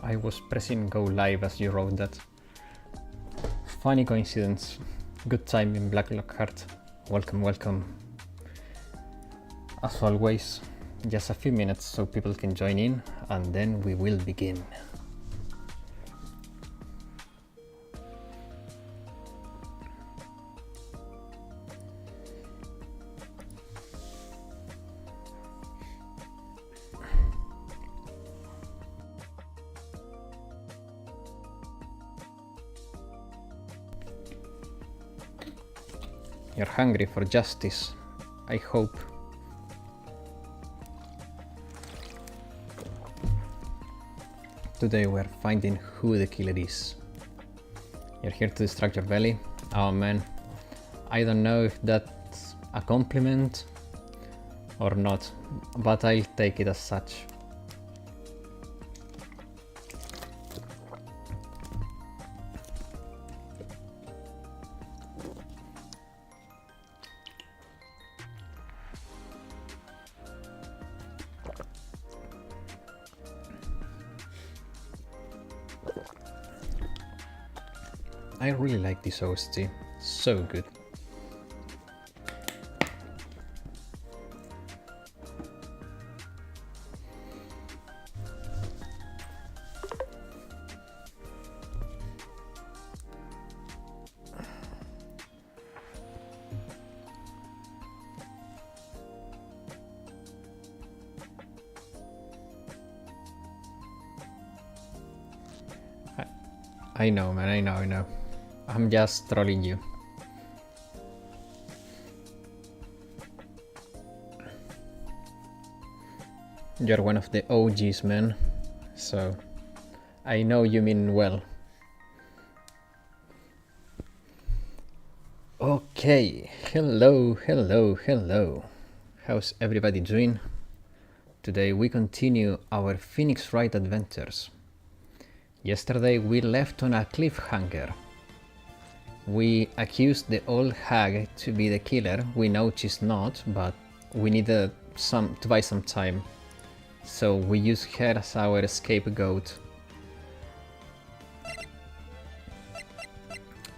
I was pressing go live as you wrote that. Funny coincidence. Good time in Black Lockhart. Welcome, welcome. As always, just a few minutes so people can join in, and then we will begin. You're hungry for justice, I hope. Today we're finding who the killer is. You're here to distract your belly? Oh man, I don't know if that's a compliment or not, but I'll take it as such. I really like this OST, so good. I know, man, I know. I'm just trolling you. You're one of the OGs, man, so I know you mean well. Okay, hello. How's everybody doing? Today we continue our Phoenix Wright adventures. Yesterday we left on a cliffhanger. We accused the old hag to be the killer. We know she's not, but we needed to buy some time. So we used her as our scapegoat.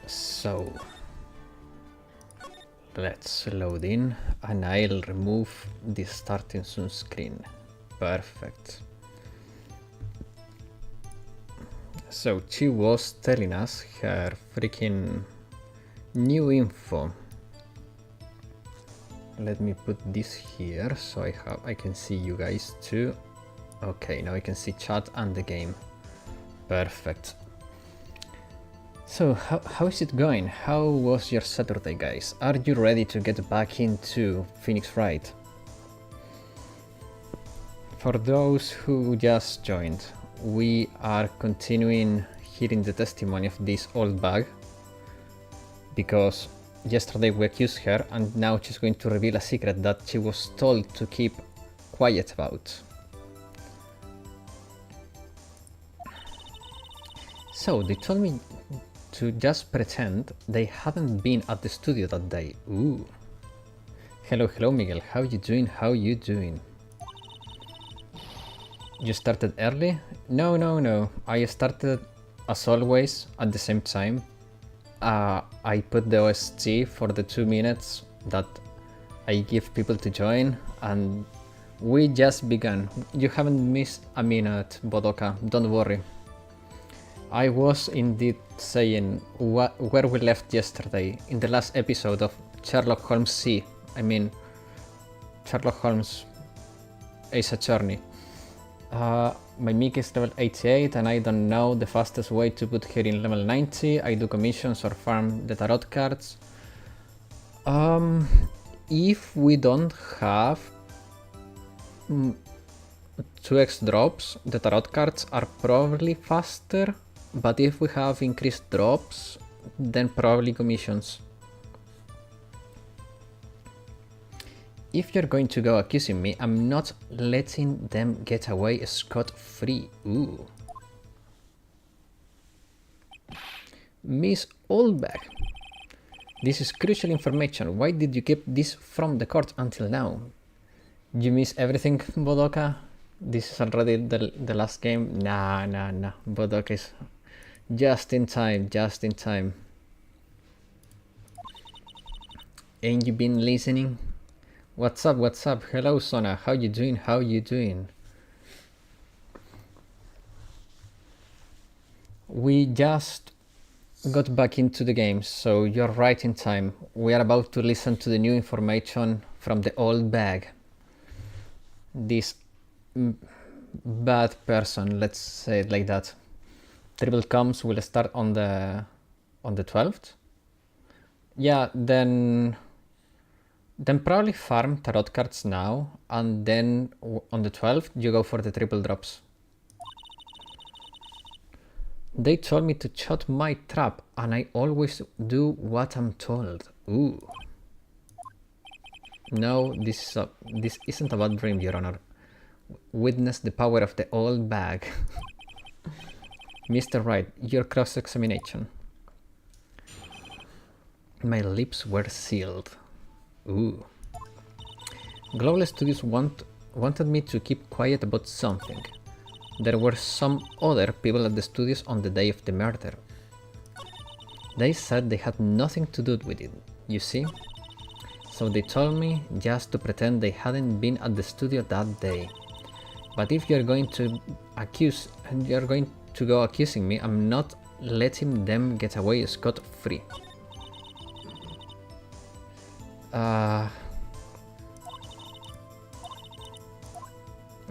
So let's load in and I'll remove the starting soon screen. Perfect. So she was telling us her freaking new info. Let me put this here so I can see you guys too. Okay, now I can see chat and the game. Perfect. So how is it going? How was your Saturday, guys? Are you ready to get back into Phoenix Wright? For those who just joined, we are continuing hearing the testimony of this old bag, because yesterday we accused her and now she's going to reveal a secret that she was told to keep quiet about. So they told me to just pretend they haven't been at the studio that day. Ooh. Hello Miguel, how you doing? You started early? No. I started as always at the same time. I put the OST for the 2 minutes that I give people to join, and we just began. You haven't missed a minute, Bodoka, don't worry. I was indeed saying where we left yesterday in the last episode of Sherlock Holmes C. I mean, Sherlock Holmes Ace Attorney. My mic is level 88 and I don't know the fastest way to put her in level 90. I do commissions or farm the tarot cards. If we don't have 2x drops, the tarot cards are probably faster, but if we have increased drops, then probably commissions. If you're going to go accusing me, I'm not letting them get away scot-free. Ooh. Miss Oldback, this is crucial information. Why did you keep this from the court until now? You miss everything, Bodoka? This is already the last game. Nah. But okay, so just in time, just in time. Ain't you been listening? What's up, what's up? Hello, Sona. How you doing? How you doing? We just got back into the game, so you're right in time. We are about to listen to the new information from the old bag. This bad person, let's say it like that. Triple comms will start on the 12th. Yeah, then probably farm tarot cards now, and then on the 12th you go for the triple drops. They told me to shut my trap, and I always do what I'm told. Ooh. No, this isn't a bad dream, Your Honor. Witness the power of the old bag. Mr. Wright, your cross-examination. My lips were sealed. Ooh. Global Studios wanted me to keep quiet about something. There were some other people at the studios on the day of the murder. They said they had nothing to do with it, you see? So they told me just to pretend they hadn't been at the studio that day. But if you're going to go accusing me, I'm not letting them get away scot-free.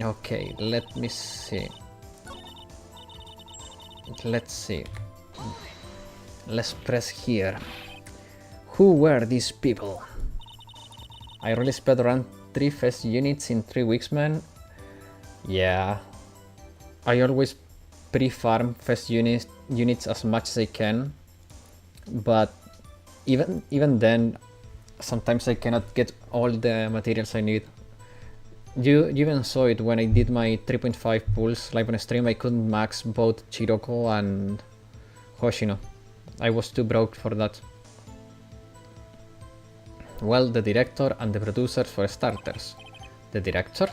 Okay, let me see. Let's see. Let's press here. Who were these people? I really spent around 3 fest units in 3 weeks, man. Yeah. I always pre-farm fest units as much as I can. But even then, sometimes I cannot get all the materials I need. You even saw it when I did my 3.5 pulls live on stream. I couldn't max both Chiroko and Hoshino. I was too broke for that. Well, the director and the producers for starters. The director?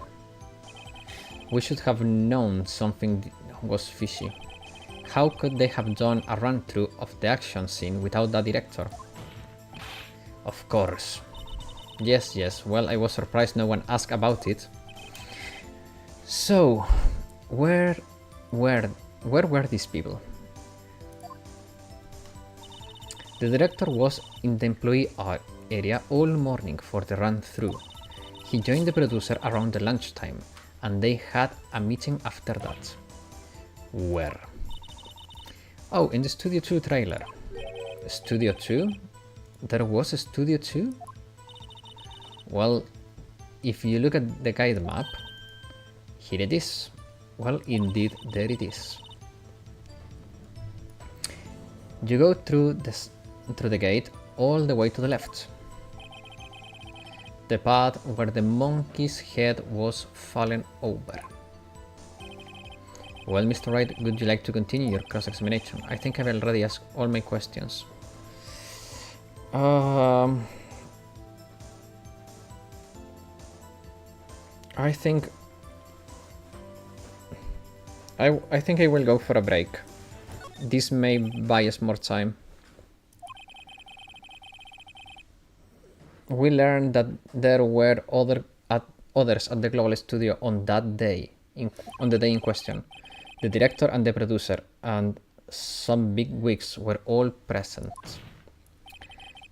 We should have known something was fishy. How could they have done a run-through of the action scene without the director? Of course. Yes, well, I was surprised no one asked about it. So, where were these people? The director was in the employee area all morning for the run-through. He joined the producer around the lunchtime, and they had a meeting after that. Where? Oh, in the Studio 2 trailer. Studio 2? There was a Studio 2? Well, if you look at the guide map, here it is. Well, indeed, there it is. You go through the gate all the way to the left. The path where the monkey's head was fallen over. Well, Mr. Wright, would you like to continue your cross-examination? I think I've already asked all my questions. I think I will go for a break. This may buy us more time. We learned that there were others at the Global Studio on that day, on the day in question. The director and the producer and some big wigs were all present.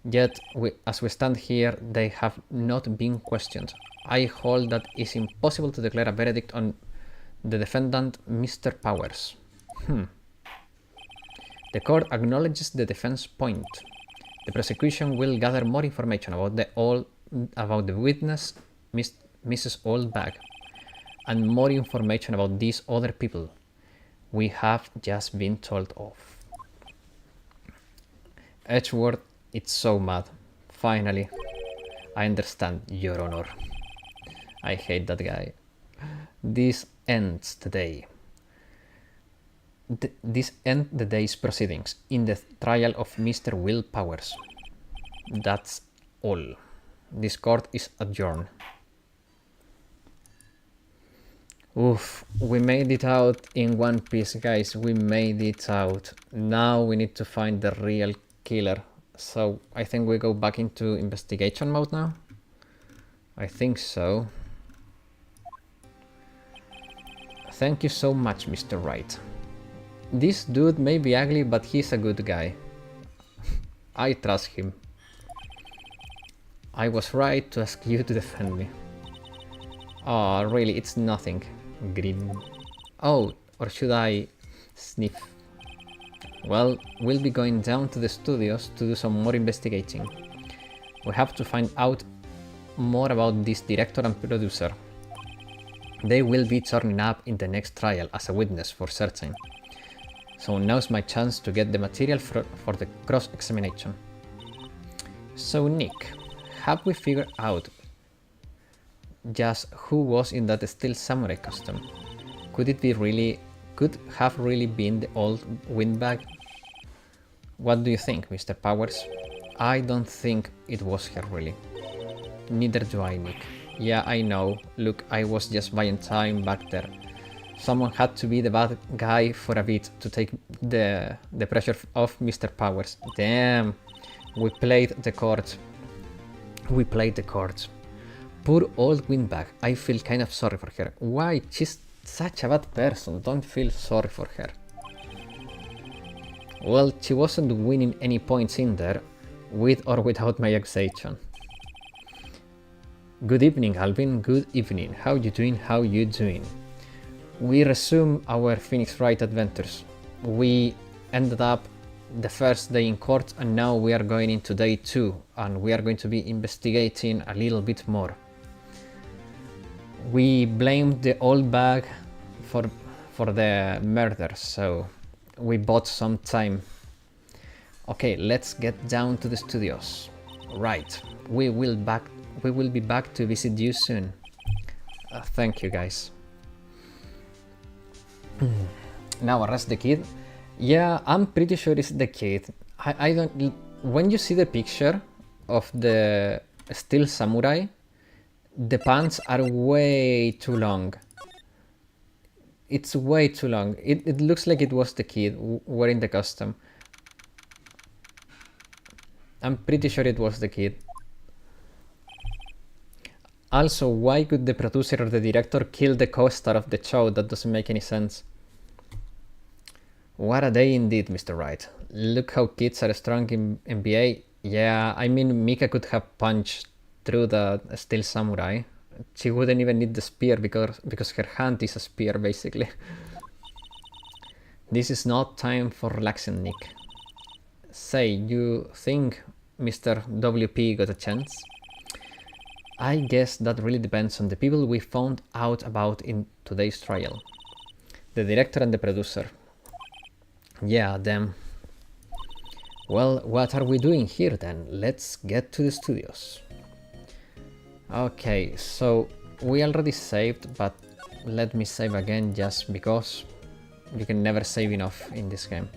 Yet, as we stand here, they have not been questioned. I hold that it's impossible to declare a verdict on the defendant, Mr. Powers. The court acknowledges the defense point. The prosecution will gather more information about the witness, Mrs. Oldbag, and more information about these other people we have just been told of. Edgeworth, it's so mad. Finally, I understand, Your Honor. I hate that guy. This ends today. This ends the day's proceedings in the trial of Mr. Will Powers. That's all. This court is adjourned. Oof, we made it out in one piece, guys. We made it out. Now we need to find the real killer. So I think we go back into investigation mode now. I think so. Thank you so much, Mr. Wright. This dude may be ugly, but he's a good guy. I trust him. I was right to ask you to defend me. Oh, really, it's nothing. Grin. Oh, or should I sniff? Well, we'll be going down to the studios to do some more investigating. We have to find out more about this director and producer. They will be turning up in the next trial as a witness for certain. So now's my chance to get the material for the cross-examination. So Nick, have we figured out just who was in that steel samurai costume? Could have really been the old windbag? What do you think, Mr. Powers? I don't think it was her really. Neither do I, Nick. Yeah, I know. Look, I was just buying time back there. Someone had to be the bad guy for a bit to take the pressure off Mr. Powers. Damn. We played the cards. We played the cards. Poor old windbag. I feel kind of sorry for her. Why? She's such a bad person. Don't feel sorry for her. Well, she wasn't winning any points in there, with or without my accusation. Good evening, Alvin. Good evening. How you doing? How you doing? We resume our Phoenix Wright adventures. We ended up the first day in court and now we are going into day 2 and we are going to be investigating a little bit more. We blamed the old bag for the murder, so we bought some time. Okay, let's get down to the studios. Right, we will be back to visit you soon. Thank you, guys. Now arrest the kid. Yeah, I'm pretty sure it's the kid. I don't. When you see the picture of the steel samurai, the pants are way too long. It's way too long. It looks like it was the kid wearing the costume. I'm pretty sure it was the kid. Also, why could the producer or the director kill the co-star of the show? That doesn't make any sense. What a day indeed, Mr. Wright. Look how kids are strong in NBA. Yeah, I mean, Mika could have punched through the steel samurai. She wouldn't even need the spear because her hand is a spear, basically. This is not time for relaxing, Nick. Say, you think Mr. WP got a chance? I guess that really depends on the people we found out about in today's trial. The director and the producer. Yeah, them. Well, what are we doing here then? Let's get to the studios. Okay, so we already saved, but let me save again just because you can never save enough in this game.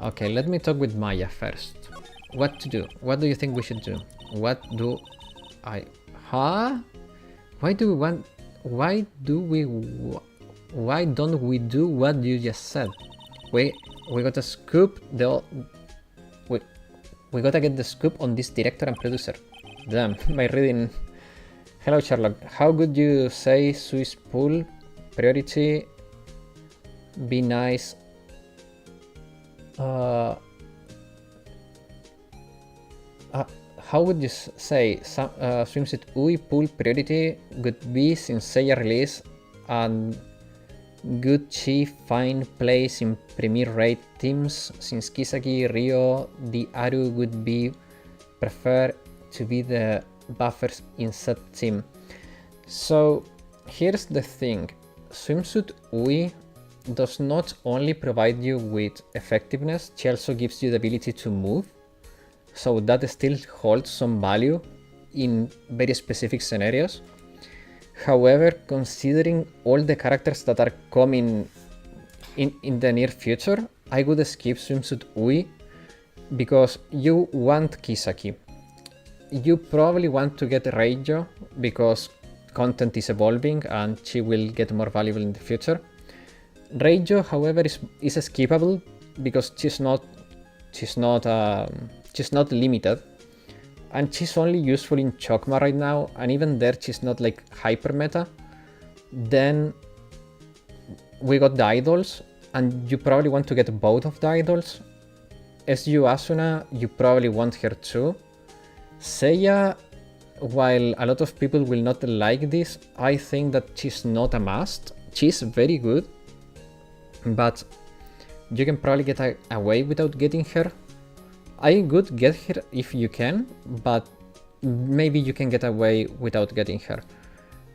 Okay, let me talk with Maya first. What to do? What do you think we should do? What do I... Huh? Why don't we do what you just said? We gotta scoop the... We gotta get the scoop on this director and producer. Damn, my reading... Hello Sherlock, how would you say Swiss pool? Priority... Be nice... how would you say swimsuit UI pool priority would be sincere release and Gucci fine place in premier rate teams since Kisaki Rio the Aru would be prefer to be the buffers in set team. So here's the thing, swimsuit UI does not only provide you with effectiveness, she also gives you the ability to move. So that still holds some value in very specific scenarios. However, considering all the characters that are coming in the near future, I would skip swimsuit UI because you want Kisaki. You probably want to get Reijo because content is evolving and she will get more valuable in the future. Reijo, however, is skippable because she's not limited, and she's only useful in Chokma right now, and even there she's not like hyper meta. Then we got the idols, and you probably want to get both of the idols. SU Asuna, you probably want her too. Seiya, while a lot of people will not like this, I think that she's not a must. She's very good, but you can probably get away without getting her. I would get her if you can, but maybe you can get away without getting her.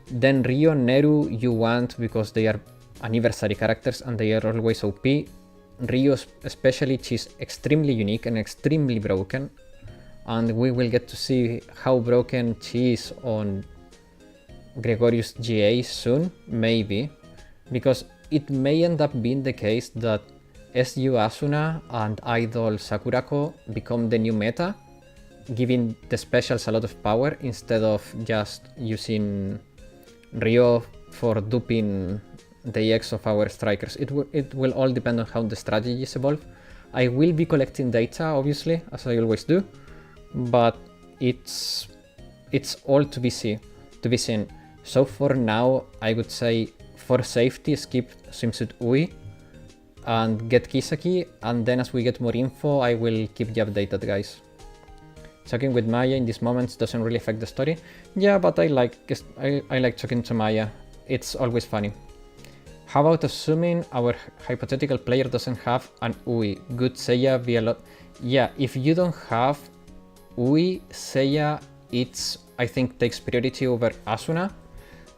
Then Ryo and Neru you want because they are anniversary characters and they are always OP. Ryo especially, she's extremely unique and extremely broken, and we will get to see how broken she is on Gregorius GA soon, maybe, because it may end up being the case that SU Asuna and Idol Sakurako become the new meta, giving the specials a lot of power instead of just using Ryo for duping the EX of our strikers. It will all depend on how the strategies evolve. I will be collecting data, obviously, as I always do, but it's all to be seen. So for now, I would say for safety, skip Swimsuit Ui and get Kisaki, and then as we get more info, I will keep you updated, guys. Choking with Maya in these moments doesn't really affect the story. Yeah, but I like choking to Maya. It's always funny. How about assuming our hypothetical player doesn't have an Ui? Good Seiya via lot. Yeah, if you don't have Ui, Seiya, I think takes priority over Asuna.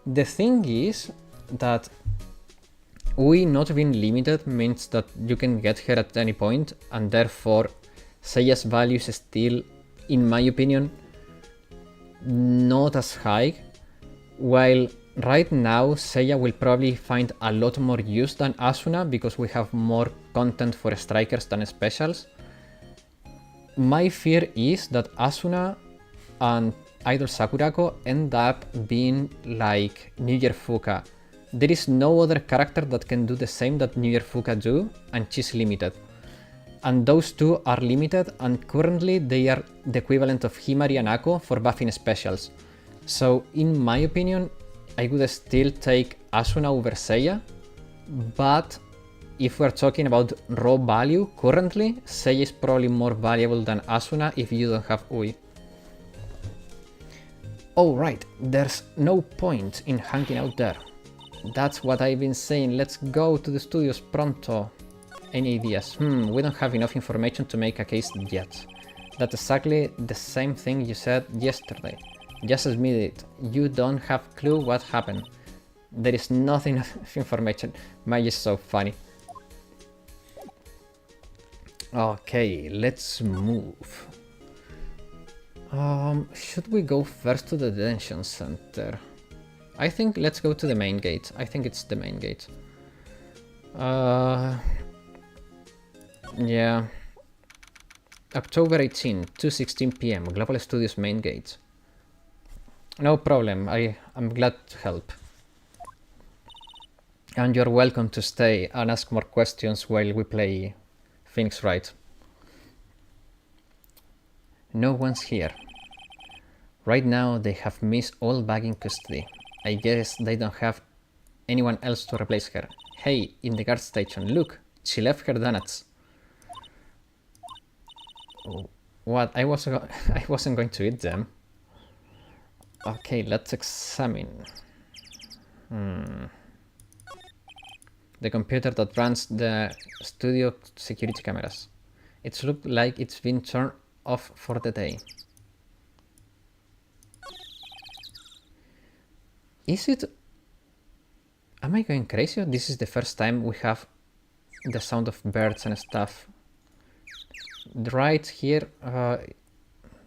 The thing is that Ui not being limited means that you can get her at any point, and therefore Seiya's value is still, in my opinion, not as high. While right now Seiya will probably find a lot more use than Asuna because we have more content for strikers than specials. My fear is that Asuna and Idol Sakurako end up being like New Year Fuka. There is no other character that can do the same that New Year Fuka do, and she's limited. And those two are limited, and currently they are the equivalent of Himari and Ako for buffing specials. So in my opinion, I would still take Asuna over Seiya, but if we're talking about raw value, currently Seiya is probably more valuable than Asuna if you don't have Ui. Oh right, there's no point in hanging out there. That's what I've been saying, let's go to the studios pronto. Any ideas? We don't have enough information to make a case yet. That's exactly the same thing you said yesterday. Just admit it, you don't have clue what happened. There is nothing of information. Maya is so funny. Okay, let's move. Should we go first to the detention center? I think let's go to the main gate. I think it's the main gate. Yeah. October 18, 2:16 PM, Global Studios main gate. No problem, I'm glad to help. And you're welcome to stay and ask more questions while we play Phoenix Wright. No one's here. Right now they have Miss all back in custody. I guess they don't have anyone else to replace her. Hey, in the guard station, look, she left her donuts. Oh, what? I wasn't going to eat them. Okay, let's examine. The computer that runs the studio security cameras. It's looked like it's been turned off for the day. Is it? Am I going crazy? This is the first time we have the sound of birds and stuff. Right here,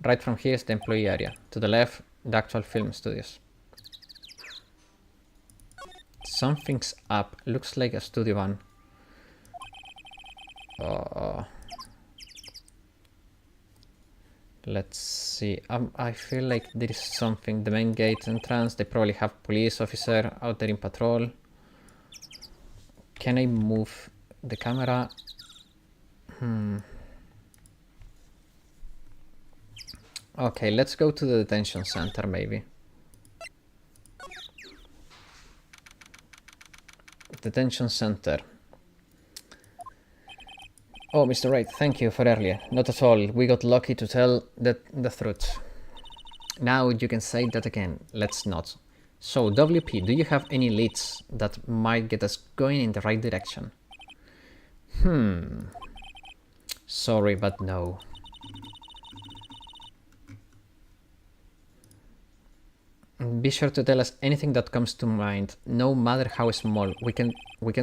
right from here is the employee area. To the left, the actual film studios. Something's up. Looks like a studio van. Let's see. I feel like there is something. The main gate entrance. They probably have police officer out there in patrol. Can I move the camera? Okay, let's go to the detention center maybe. Detention center. Oh, Mr. Wright, thank you for earlier. Not at all. We got lucky to tell the truth. Now you can say that again. Let's not. So, WP, do you have any leads that might get us going in the right direction? Sorry, but no. Be sure to tell us anything that comes to mind, no matter how small. We can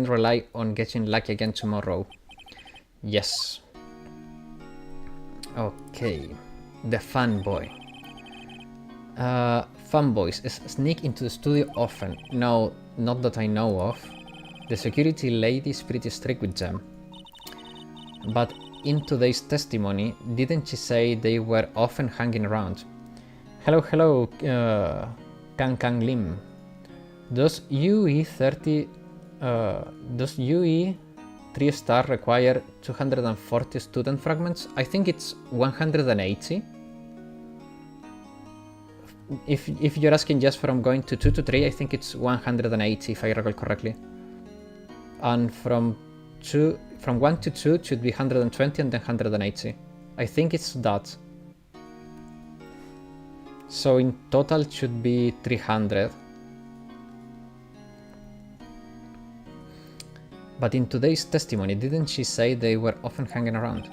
rely on getting lucky again tomorrow. Yes. Okay. The fanboy. Fanboys sneak into the studio often. No, not that I know of. The security lady is pretty strict with them. But in today's testimony, didn't she say they were often hanging around? Hello, Kang Lim. Does UE 3-star require 240 student fragments? I think it's 180. If you're asking just from going to 2 to 3, I think it's 180 if I recall correctly. And from 1 to 2 it should be 120 and then 180. I think it's that. So in total it should be 300. But in today's testimony, didn't she say they were often hanging around?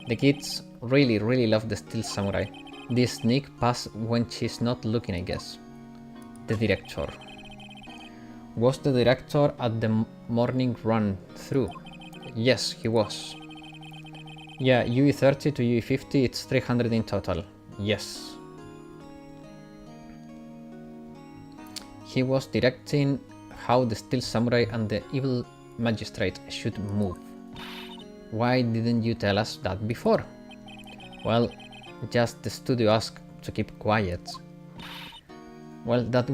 The kids really love the Steel Samurai. They sneak past when she's not looking, I guess. The director. Was the director at the morning run through? Yes, he was. Yeah, UE 30 to UE 50, it's 300 in total. Yes. He was directing how the Steel Samurai and the evil magistrate should move. Why didn't you tell us that before? Well, just the studio asked to keep quiet. Well, that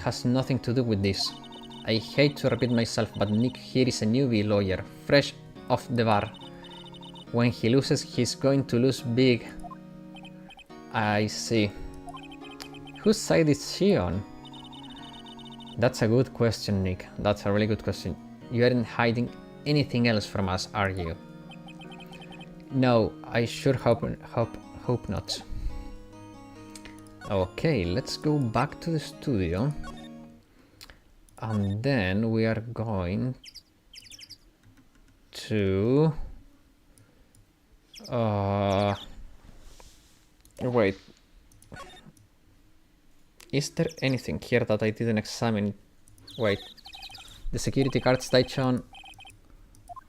has nothing to do with this. I hate to repeat myself, but Nick here is a newbie lawyer, fresh off the bar. When he loses, he's going to lose big. I see. Whose side is she on? That's a good question, Nick. That's a really good question. You aren't hiding anything else from us, are you? No, I sure hope not. Okay, let's go back to the studio. And then we are going to... Wait. Is there anything here that I didn't examine? Wait. The security guard station.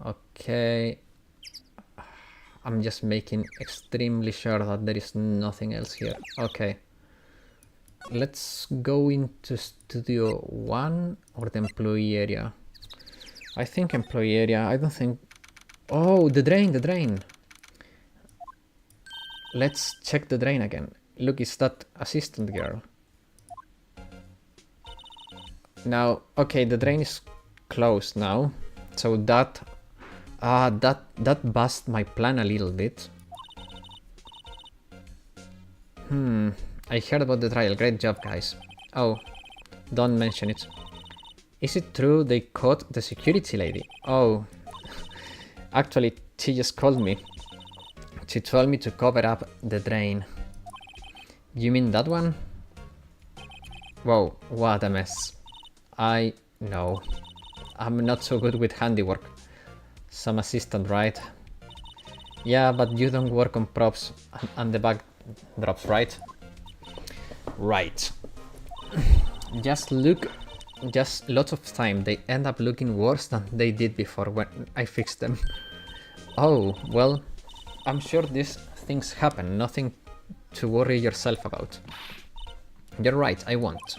Okay. I'm just making extremely sure that there is nothing else here. Okay. Let's go into Studio 1 or the employee area. I think employee area. I don't think... Oh, the drain. Let's check the drain again. Look, it's that assistant girl. Now, okay, the drain is closed now. So that bust my plan a little bit. I heard about the trial. Great job, guys. Oh, don't mention it. Is it true they caught the security lady? Oh, actually, she just called me. She told me to cover up the drain. You mean that one? Whoa, what a mess. I know. I'm not so good with handiwork. Some assistant, right? Yeah, but you don't work on props and the backdrops, right? Right. Just lots of time they end up looking worse than they did before when I fixed them. Oh, well, I'm sure these things happen, nothing to worry yourself about. You're right, I won't.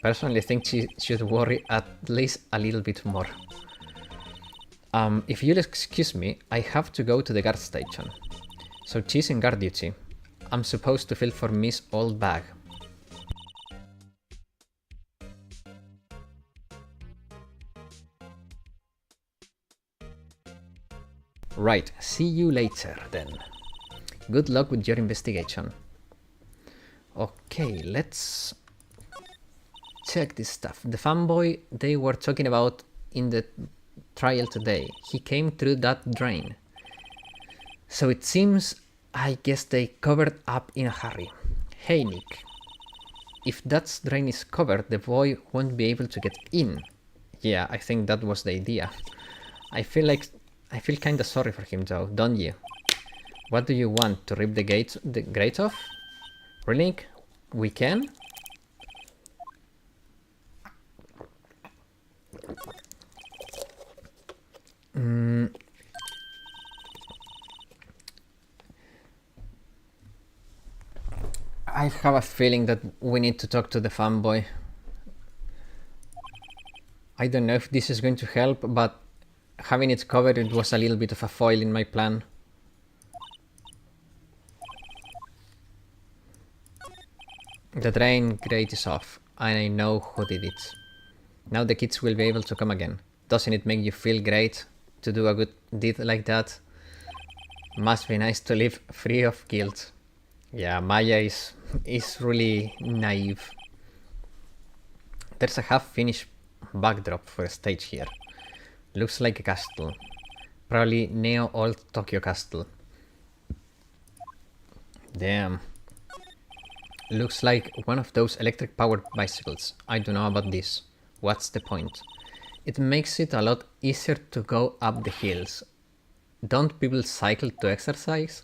Personally think she should worry at least a little bit more. If you'll excuse me, I have to go to the guard station. So she's in guard duty. I'm supposed to fill for Miss Old Bag. Right, see you later then. Good luck with your investigation. Okay, let's check this stuff. The fanboy they were talking about in the trial today. He came through that drain. So it seems, I guess they covered up in a hurry. Hey Nick, if that drain is covered, the boy won't be able to get in. Yeah, I think that was the idea. I feel kinda sorry for him though, don't you? What do you want, to rip the grate off? Really, Nick? We can? I have a feeling that we need to talk to the fanboy. I don't know if this is going to help, but having it covered, it was a little bit of a foil in my plan. The drain grate is off, and I know who did it. Now the kids will be able to come again. Doesn't it make you feel great to do a good deed like that? Must be nice to live free of guilt. Yeah, Maya is really naive. There's a half-finished backdrop for a stage here. Looks like a castle. Probably Neo-Old Tokyo Castle. Damn. Looks like one of those electric-powered bicycles. I don't know about this. What's the point? It makes it a lot easier to go up the hills. Don't people cycle to exercise?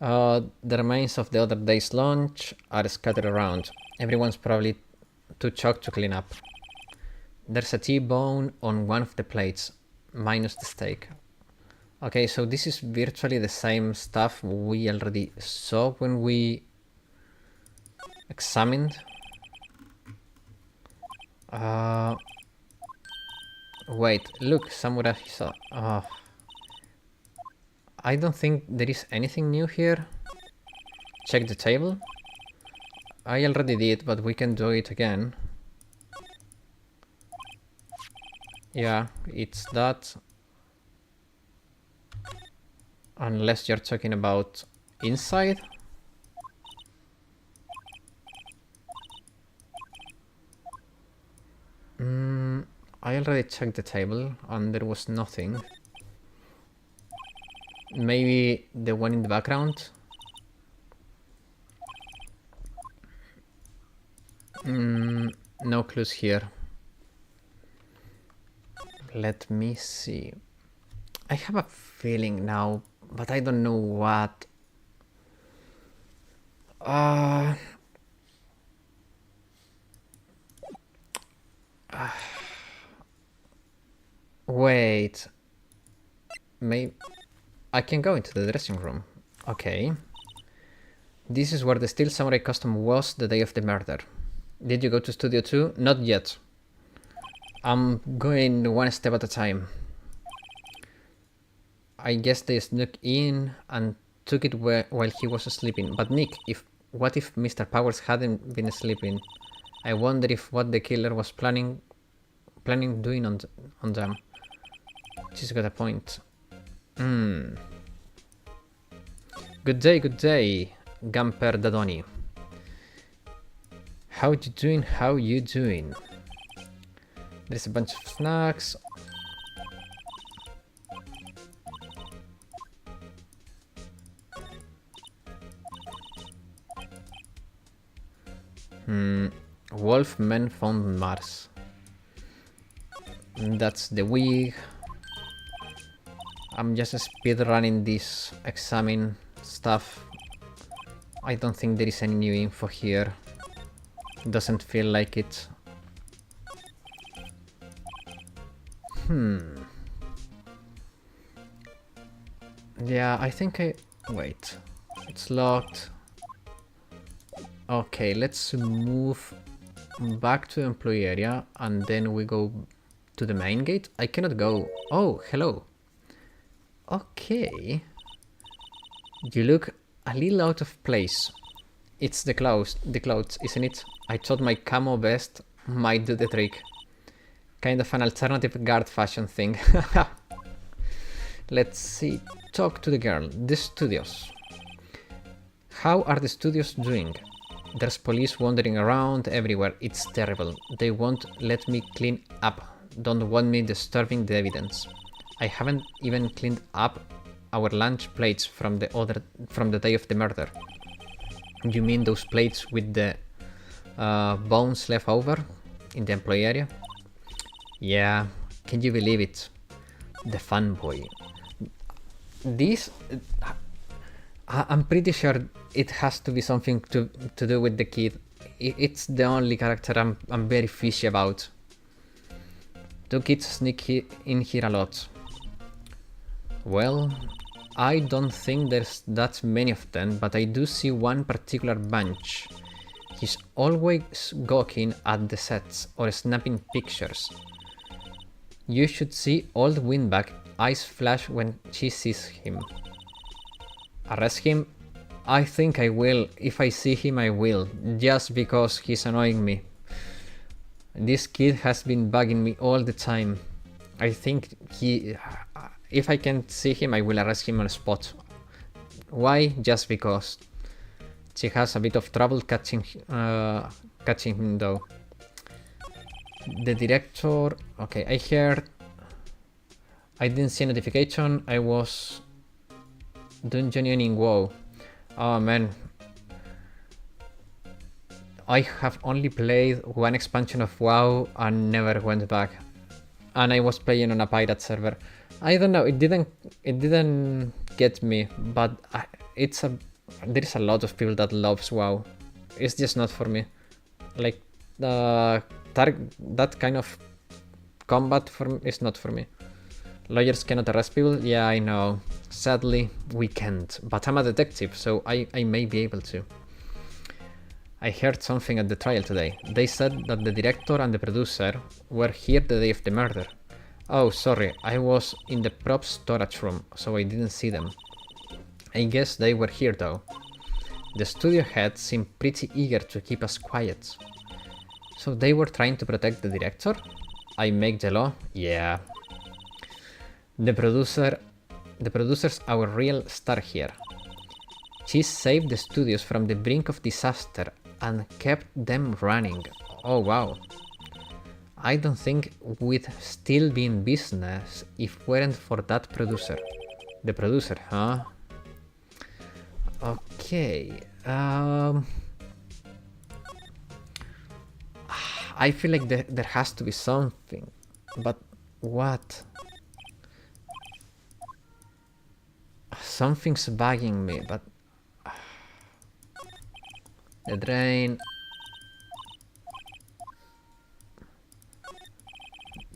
The remains of the other day's lunch are scattered around. Everyone's probably too choked to clean up. There's a T-bone on one of the plates, minus the steak. Okay, so this is virtually the same stuff we already saw when we examined. Wait, look, Samurai Hisa. I don't think there is anything new here. Check the table. I already did, but we can do it again. Yeah, it's that. Unless you're talking about inside. I already checked the table and there was nothing. Maybe the one in the background? No clues here. Let me see. I have a feeling now, but I don't know what. Wait. Maybe I can go into the dressing room. Okay. This is where the Steel Samurai costume was the day of the murder. Did you go to Studio 2? Not yet. I'm going one step at a time. I guess they snuck in and took it while he was sleeping. But Nick, what if Mr. Powers hadn't been sleeping? I wonder if what the killer was planning doing on them. She's got a point. Good day, Gamper Dadoni. How you doing? There's a bunch of snacks. Wolfmen found Mars. That's the wig. I'm just speed running this examine stuff. I don't think there is any new info here. Doesn't feel like it. Yeah, I think wait. It's locked. Okay, let's move back to the employee area and then we go to the main gate. I cannot go. Oh, hello. Okay. You look a little out of place. It's the clothes, isn't it? I thought my camo vest might do the trick. Kind of an alternative guard fashion thing. Let's see. Talk to the girl. The studios. How are the studios doing? There's police wandering around everywhere. It's terrible. They won't let me clean up. Don't want me disturbing the evidence. I haven't even cleaned up our lunch plates from the day of the murder. You mean those plates with the bones left over in the employee area? Yeah, can you believe it? The fanboy. This, I'm pretty sure it has to be something to do with the kid. It's the only character I'm very fishy about. Two kids sneak in here a lot. Well, I don't think there's that many of them, but I do see one particular bunch. He's always gawking at the sets or snapping pictures. You should see old Windbag eyes flash when she sees him. Arrest him? I think I will. If I see him, I will. Just because he's annoying me. This kid has been bugging me all the time. I think if I can see him, I will arrest him on the spot. Why? Just because. She has a bit of trouble catching him though. The director... Okay, I heard... I didn't see a notification. I was... dungeoning WoW. Oh man. I have only played one expansion of WoW and never went back. And I was playing on a pirate server. I don't know, it didn't get me, but there's a lot of people that loves WoW. It's just not for me. Like that kind of combat is not for me. Lawyers cannot arrest people? Yeah, I know. Sadly, we can't. But I'm a detective, so I may be able to. I heard something at the trial today. They said that the director and the producer were here the day of the murder. Oh, sorry, I was in the prop storage room, so I didn't see them. I guess they were here though. The studio head seemed pretty eager to keep us quiet. So they were trying to protect the director? I make the law? Yeah. The producer's our real star here. She saved the studios from the brink of disaster and kept them running. Oh wow. I don't think we'd still be in business if it weren't for that producer. The producer, huh? Okay. I feel like there has to be something. But what? Something's bugging me, but... The drain...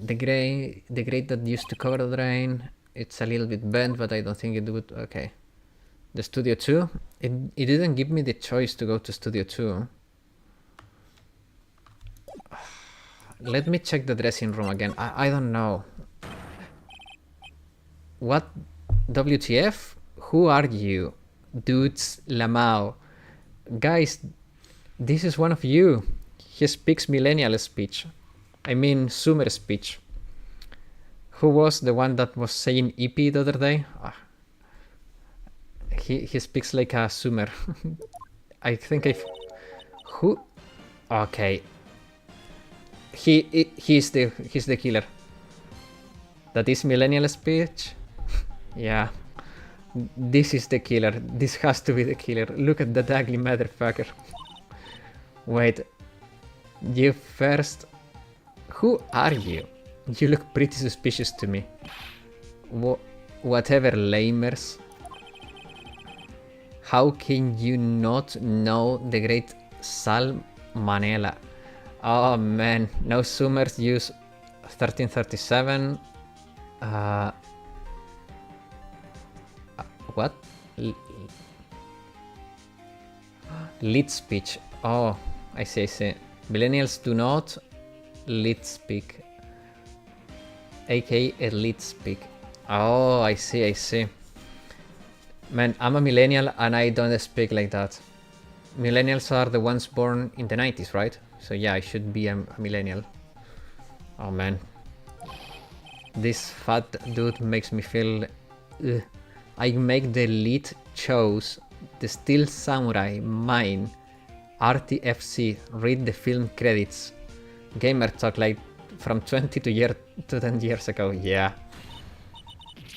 The grate that used to cover the drain, it's a little bit bent, but I don't think it would... Okay. The Studio 2? It didn't give me the choice to go to Studio 2. Let me check the dressing room again. I don't know. What? WTF? Who are you? Dudes Lamau. Guys, this is one of you. He speaks millennial speech. I mean Sumer speech. Who was the one that was saying EP the other day? He speaks like a Sumer. I think who? Okay. He's the killer. That is millennial speech. Yeah. This is the killer. This has to be the killer. Look at that ugly motherfucker. Wait. You first. Who are you? You look pretty suspicious to me. Whatever, lamers. How can you not know the great Sal Manela? Oh man, no Summers use 1337. What? Lead speech. Oh, I see. Millennials do not lead speak. aka lead speak. Oh, I see, I see. Man, I'm a millennial and I don't speak like that. Millennials are the ones born in the 90s, right? So yeah, I should be a millennial. Oh man. This fat dude makes me feel... Ugh. I make the lead chose the Steel Samurai, mine. RTFC, read the film credits. Gamer talk like from 20 to 10 years ago, yeah.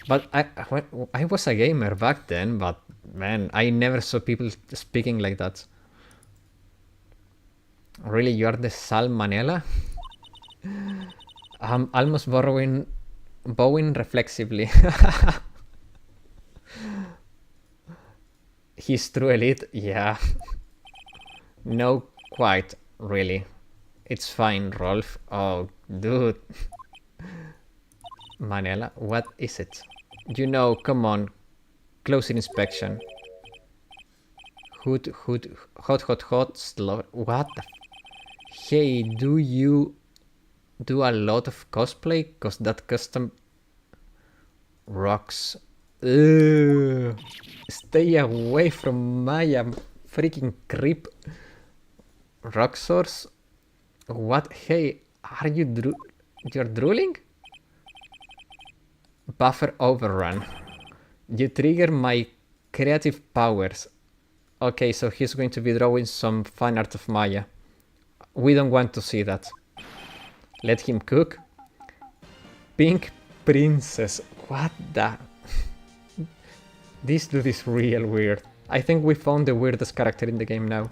But I was a gamer back then, but man, I never saw people speaking like that. Really, you are the Salmonella? I'm almost bowing reflexively. He's true elite? Yeah. No, quite, really. It's fine, Rolf. Oh, dude. Manela, what is it? You know, come on. Closer inspection. Hood, hot, slow. What the Hey, do you do a lot of cosplay? Cause that custom rocks. Ugh. Stay away from Maya, freaking creep. Rock source? What? Hey, are you you're drooling? Buffer overrun. You trigger my creative powers. Okay, so he's going to be drawing some fan art of Maya. We don't want to see that. Let him cook. Pink princess. What the... This dude is real weird. I think we found the weirdest character in the game now.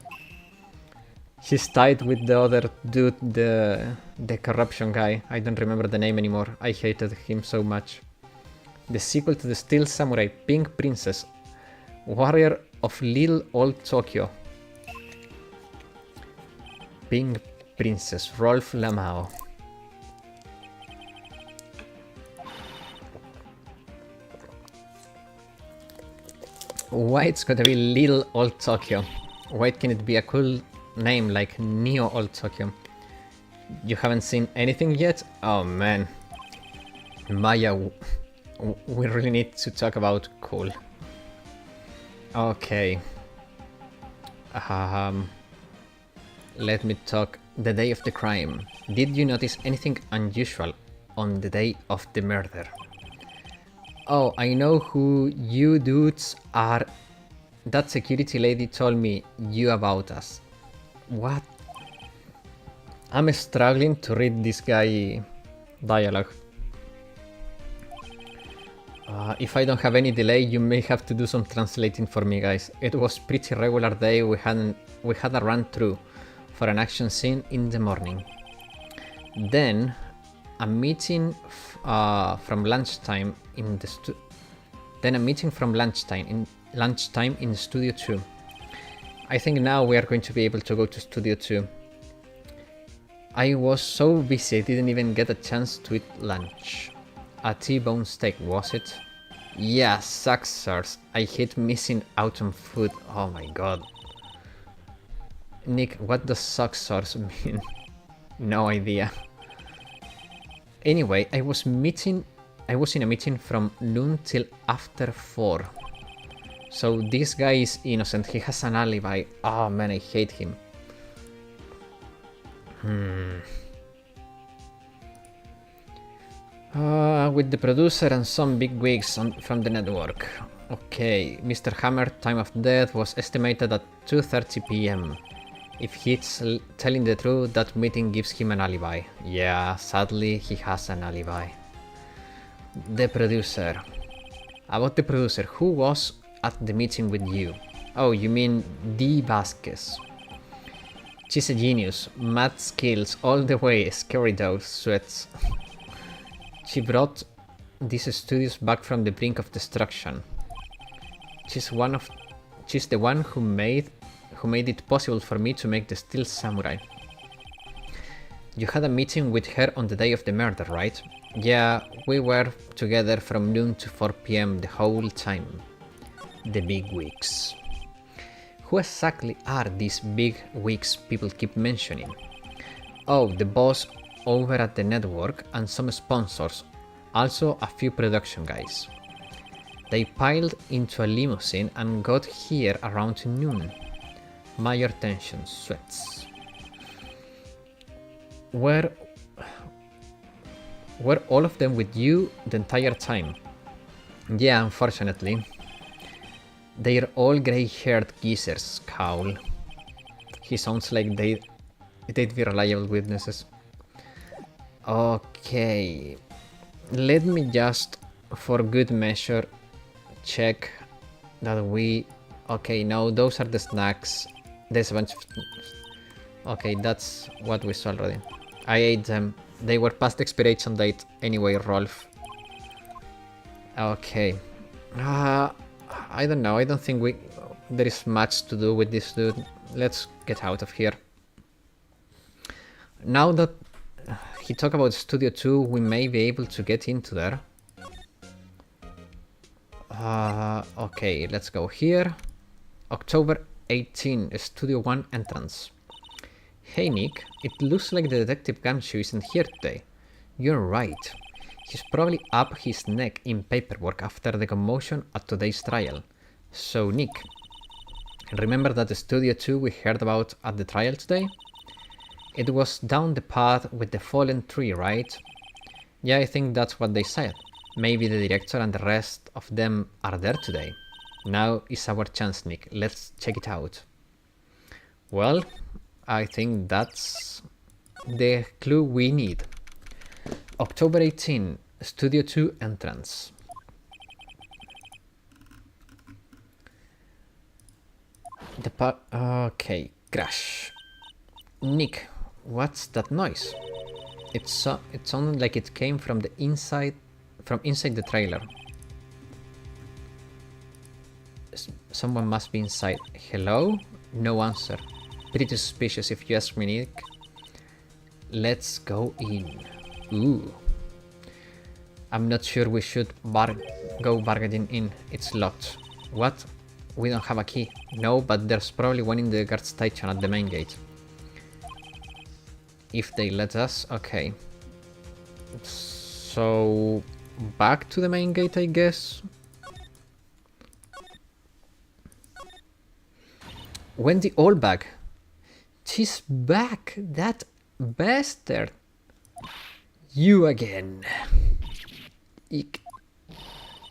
He's tied with the other dude, the corruption guy. I don't remember the name anymore. I hated him so much. The sequel to the Steel Samurai, Pink Princess. Warrior of Little Old Tokyo. Pink Princess, Rolf Lamao. Why it's gotta be Little Old Tokyo? Why can it be a cool name like Neo Old Tokyo? You haven't seen anything yet? Oh man. Maya, we really need to talk about cool. Okay. Let me talk. The day of the crime. Did you notice anything unusual on the day of the murder? Oh, I know who you dudes are. That security lady told me you about us. What? I'm struggling to read this guy dialogue. If I don't have any delay, you may have to do some translating for me, guys. It was pretty regular day. We had a run through for an action scene in the morning. Then a meeting from lunchtime in the lunchtime in Studio 2. I think now we are going to be able to go to Studio 2. I was so busy I didn't even get a chance to eat lunch. A T-bone steak, was it? Yeah, sucks, sirs. I hate missing out on food. Oh my god. Nick, what does suck sauce mean? No idea. Anyway, I was in a meeting from noon till after 4. So this guy is innocent, he has an alibi. Oh man, I hate him. With the producer and some big wigs from the network. Okay, Mr. Hammer time of death was estimated at 2:30 PM. If he's telling the truth, that meeting gives him an alibi. Yeah, sadly, he has an alibi. The producer. About the producer, who was at the meeting with you? Oh, you mean D. Vasquez. She's a genius, mad skills all the way, scary though, sweats. She brought these studios back from the brink of destruction. She's the one who made it possible for me to make the Steel Samurai. You had a meeting with her on the day of the murder, right? Yeah, we were together from noon to 4 PM the whole time. The big wigs. Who exactly are these big wigs people keep mentioning? Oh, the boss over at the network and some sponsors. Also a few production guys. They piled into a limousine and got here around noon. Major tension, sweats. Were all of them with you the entire time? Yeah, unfortunately. They're all grey-haired geezers, Cowl. He sounds like they'd be reliable witnesses. Okay. Let me just, for good measure, check that we... Okay, no, those are the snacks. There's a bunch of... Okay, that's what we saw already. I ate them. They were past expiration date anyway, Rolf. Okay. I don't know. I don't think there is much to do with this dude. Let's get out of here. Now that he talked about Studio 2, we may be able to get into there. Okay, let's go here. October 18, Studio 1 entrance. Hey Nick, it looks like the Detective Gumshoe isn't here today. You're right. He's probably up his neck in paperwork after the commotion at today's trial. So Nick, remember that the Studio 2 we heard about at the trial today? It was down the path with the fallen tree, right? Yeah, I think that's what they said. Maybe the director and the rest of them are there today. Now is our chance, Nick. Let's check it out. Well, I think that's the clue we need. October 18, Studio 2 entrance. Okay, crash. Nick, what's that noise? It sounded like it came from the inside the trailer. Someone must be inside. Hello? No answer. Pretty suspicious if you ask me, Nick. Let's go in. Ooh. I'm not sure we should go bargaining in. It's locked. What? We don't have a key. No, but there's probably one in the guard station at the main gate. If they let us, okay. So, back to the main gate, I guess. Wendy Allback. She's back, that bastard. You again. Eek.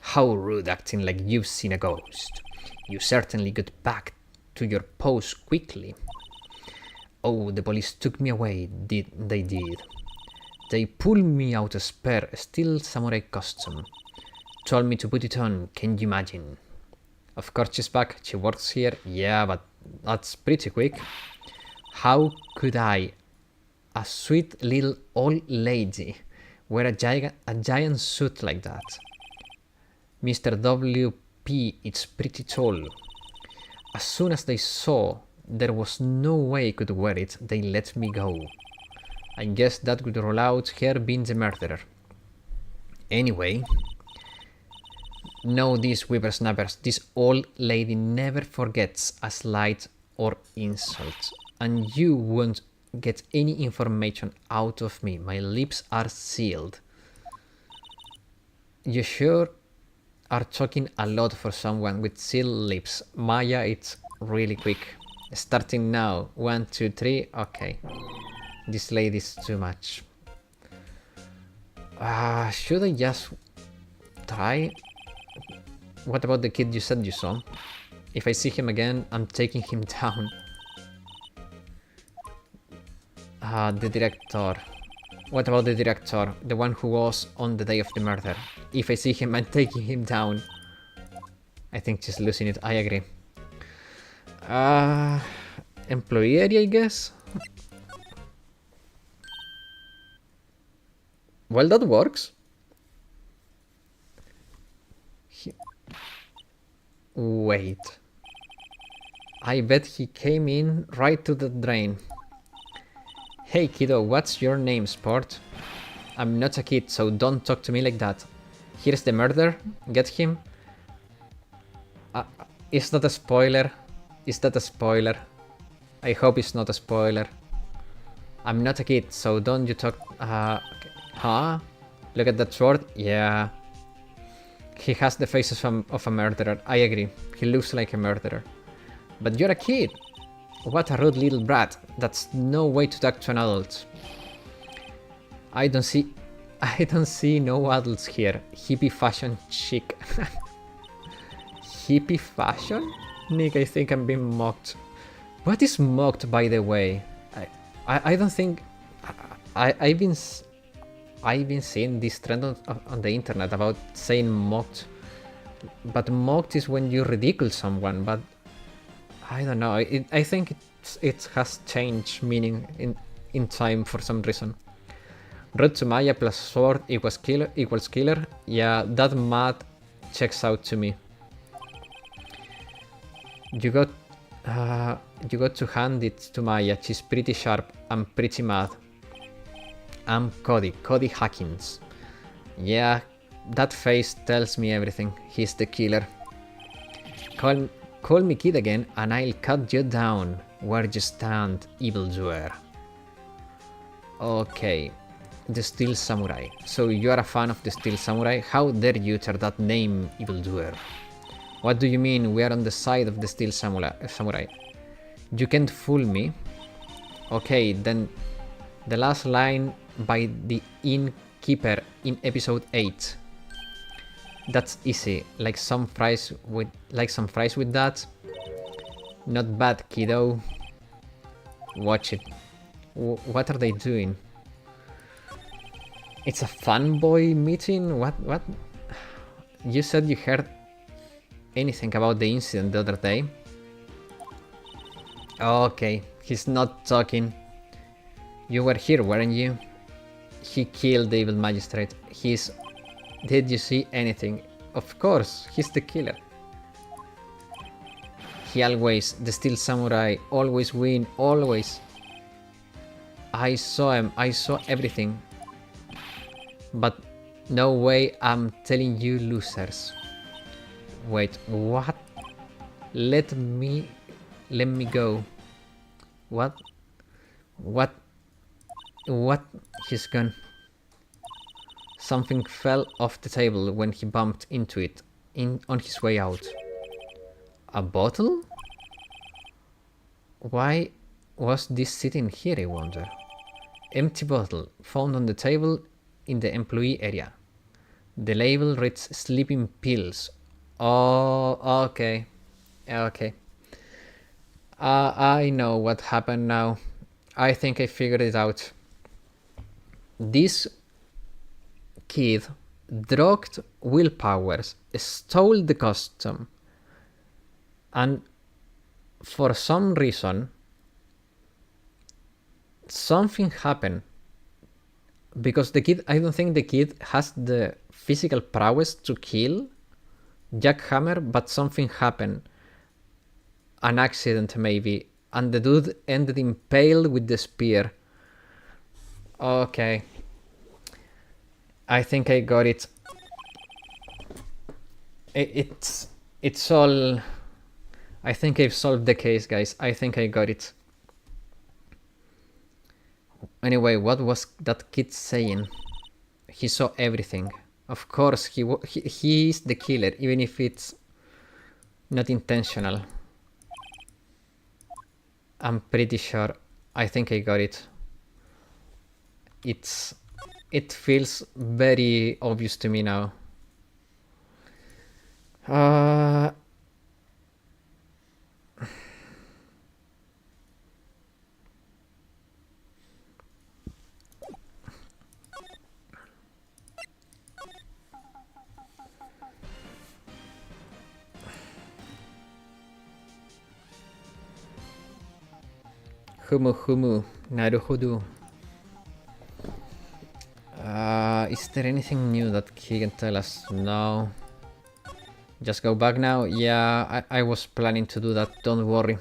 How rude, acting like you've seen a ghost. You certainly got back to your post quickly. Oh, the police took me away, they did. They pulled me out a spare steel samurai costume. Told me to put it on, can you imagine? Of course she's back, she works here, yeah, but that's pretty quick. How could I, a sweet little old lady, wear a giant suit like that? Mr. WP, it's pretty tall. As soon as they saw there was no way I could wear it, they let me go. I guess that would rule out her being the murderer. Anyway, know these whippersnappers, this old lady never forgets a slight or insult, and you won't get any information out of me. My lips are sealed. You sure are talking a lot for someone with sealed lips. Maya, it's really quick. Starting now. 1, 2, 3. Okay. This lady's too much. Should I just try? What about the kid you said you saw? If I see him again, I'm taking him down. The director. What about the director? The one who was on the day of the murder. If I see him, I'm taking him down. I think she's losing it. I agree. Employee area, I guess? Well, that works. Wait. I bet he came in right to the drain. Hey kiddo, what's your name, sport? I'm not a kid, so don't talk to me like that. Here's the murder. Get him. Is that a spoiler? Is that a spoiler? I hope it's not a spoiler. I'm not a kid, so don't you talk... okay. Huh? Look at that sword. Yeah. He has the faces of a murderer. I agree. He looks like a murderer. But you're a kid. What a rude little brat. That's no way to talk to an adult. I don't see no adults here. Hippie fashion chic. Hippie fashion? Nick, I think I'm being mocked. What is mocked, by the way? I don't think... I've been seeing this trend on the internet about saying mocked. But mocked is when you ridicule someone, but... I don't know, I think it has changed meaning in time for some reason. Rude to Maya plus sword equals killer. Yeah, that math checks out to me. You got to hand it to Maya. She's pretty sharp. I'm pretty mad. I'm Cody Hawkins. Yeah, that face tells me everything. He's the killer. Call me kid again and I'll cut you down where you stand, evildoer. Okay, the Steel Samurai. So you are a fan of the Steel Samurai? How dare you utter that name, evildoer? What do you mean we are on the side of the Steel Samurai? You can't fool me. Okay, then the last line by the innkeeper in episode 8. That's easy, like some fries with that. Not bad, kiddo. Watch it. What are they doing? It's a fanboy meeting? What? You said you heard anything about the incident the other day? Okay, he's not talking. You were here, weren't you? He killed the evil magistrate. Did you see anything? Of course, he's the killer. The Steel Samurai, always win, always. I saw him, I saw everything. But no way, I'm telling you losers. Wait, what? Let me go. What? He's gone. Something fell off the table when he bumped into it on his way out. A bottle? Why was this sitting here, I wonder? Empty bottle found on the table in the employee area. The label reads sleeping pills. Oh, okay. Okay. I know what happened now. I think I figured it out. This kid drugged willpowers, stole the costume, and for some reason something happened because the kid, I don't think the kid has the physical prowess to kill Jack Hammer, but something happened, an accident maybe, and the dude ended impaled with the spear. Okay, I think I got it. It's all... I think I've solved the case, guys. I think I got it. Anyway, what was that kid saying? He saw everything. Of course, he is the killer, even if it's not intentional. I'm pretty sure. I think I got it. It feels very obvious to me now. Humu, naruhodo. Is there anything new that he can tell us? No. Just go back now? Yeah, I was planning to do that, don't worry.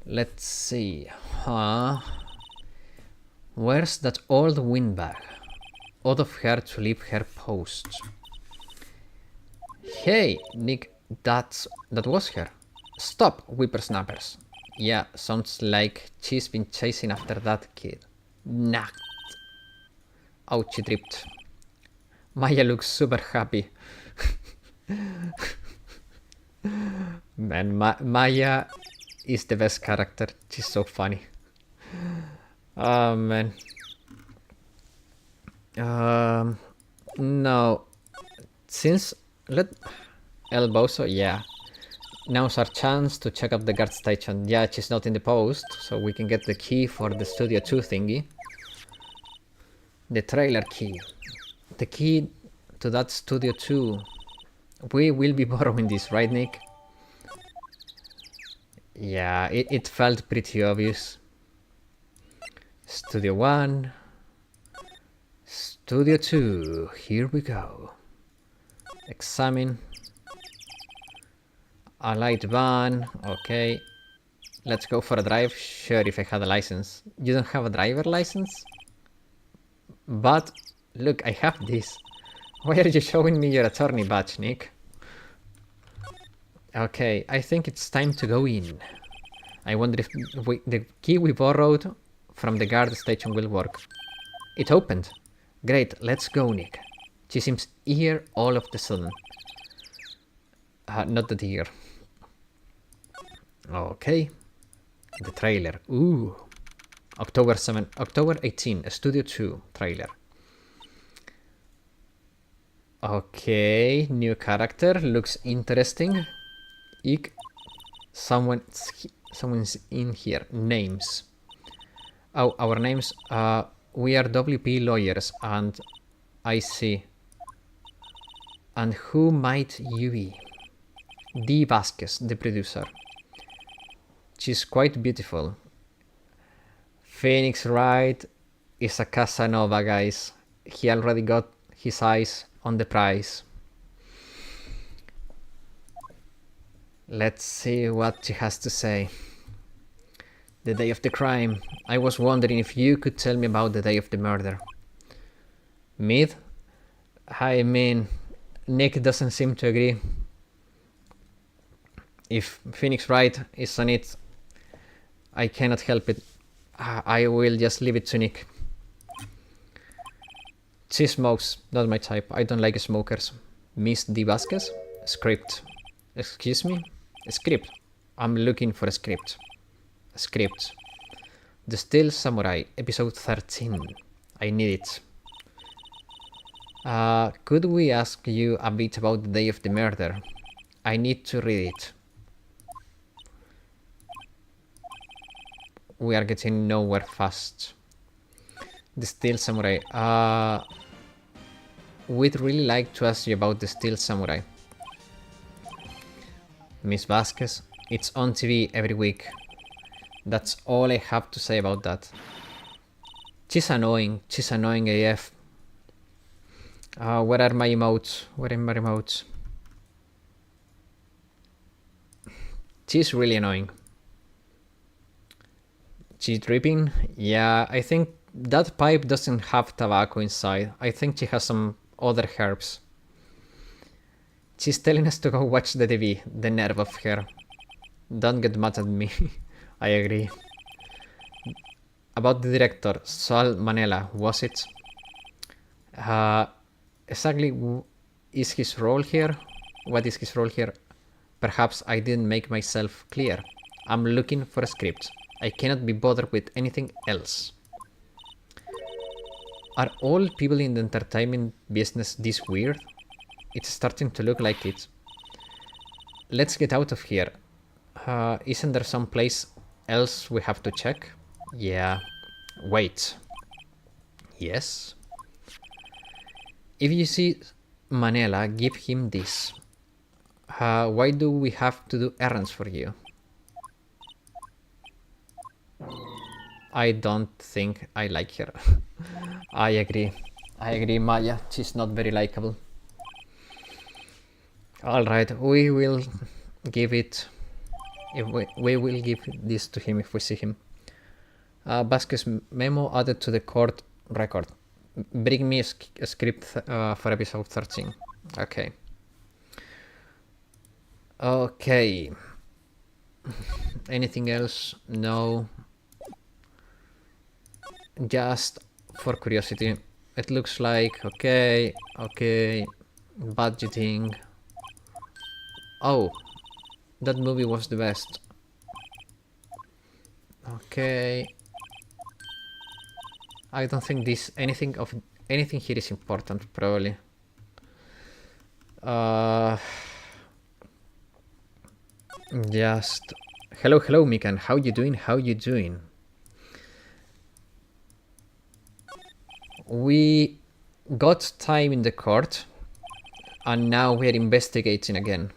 Let's see. Where's that old windbag? Out of her to leave her post. Hey, Nick, that was her. Stop, whippersnappers. Yeah, sounds like she's been chasing after that kid. Nah. Ouch, she tripped. Maya looks super happy. Man, Maya is the best character. She's so funny. Oh man. No. Since let Elboso, yeah. Now's our chance to check up the guard station. Yeah, she's not in the post, so we can get the key for the Studio 2 thingy. The trailer key. The key to that Studio 2. We will be borrowing this, right, Nick? Yeah, it felt pretty obvious. Studio 1. Studio 2. Here we go. Examine. A light van. Okay. Let's go for a drive. Sure, if I had a license. You don't have a driver license? But, look, I have this. Why are you showing me your attorney badge, Nick? Okay, I think it's time to go in. I wonder if the key we borrowed from the guard station will work. It opened. Great, let's go, Nick. She seems here all of the sudden. Not the deer. Okay. The trailer. Ooh. October 18, Studio 2 trailer. Okay, new character. Looks interesting. Someone's in here. Names. Oh, our names. We are WP lawyers, and I see. And who might you be? Dee Vasquez, the producer. She's quite beautiful. Phoenix Wright is a Casanova, guys. He already got his eyes on the prize. Let's see what she has to say. The day of the crime. I was wondering if you could tell me about the day of the murder. Mid? I mean, Nick doesn't seem to agree. If Phoenix Wright is on it, I cannot help it. I will just leave it to Nick. She smokes, not my type. I don't like smokers. Miss Dee Vasquez? Script. Excuse me? A script. I'm looking for a script. A script. The Steel Samurai, episode 13. I need it. Could we ask you a bit about the day of the murder? I need to read it. We are getting nowhere fast. The Steel Samurai. We'd really like to ask you about the Steel Samurai. Miss Vasquez, it's on TV every week. That's all I have to say about that. She's annoying AF. Where are my emotes? Where are my emotes? She's really annoying. She's dripping? Yeah, I think that pipe doesn't have tobacco inside. I think she has some other herbs. She's telling us to go watch the TV. The nerve of her. Don't get mad at me. I agree. About the director, Saul Manella, was it? Exactly is his role here? What is his role here? Perhaps I didn't make myself clear. I'm looking for a script. I cannot be bothered with anything else. Are all people in the entertainment business this weird? It's starting to look like it. Let's get out of here. Isn't there some place else we have to check? Yeah. Wait. Yes? If you see Manela, give him this. Why do we have to do errands for you? I don't think I like her. I agree. I agree, Maya. She's not very likable. Alright, we will give it... we will give this to him if we see him. Vasquez memo added to the court record. Bring me a script for episode 13. Okay. Okay. Anything else? No. Just for curiosity, It looks like okay, budgeting. Oh, that movie was the best. Okay. I don't think anything here is important, probably. Uh, just hello, Mikan. How you doing? How you doing? We got time in the court, and now we're investigating again.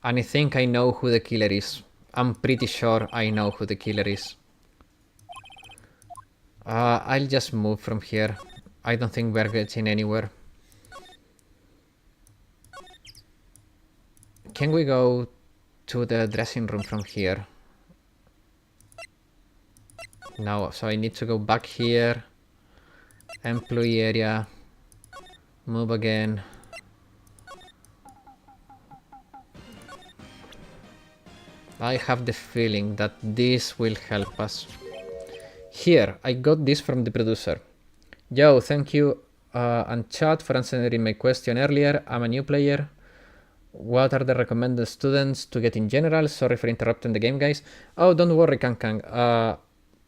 And I think I know who the killer is. I'm pretty sure I know who the killer is. I'll just move from here. I don't think we're getting anywhere. Can we go to the dressing room from here? No, so I need to go back here. Employee area. Move again. I have the feeling that this will help us. Here, I got this from the producer. Yo, thank you and chat for answering my question earlier. I'm a new player. What are the recommended students to get in general? Sorry for interrupting the game, guys. Oh, don't worry, Kang.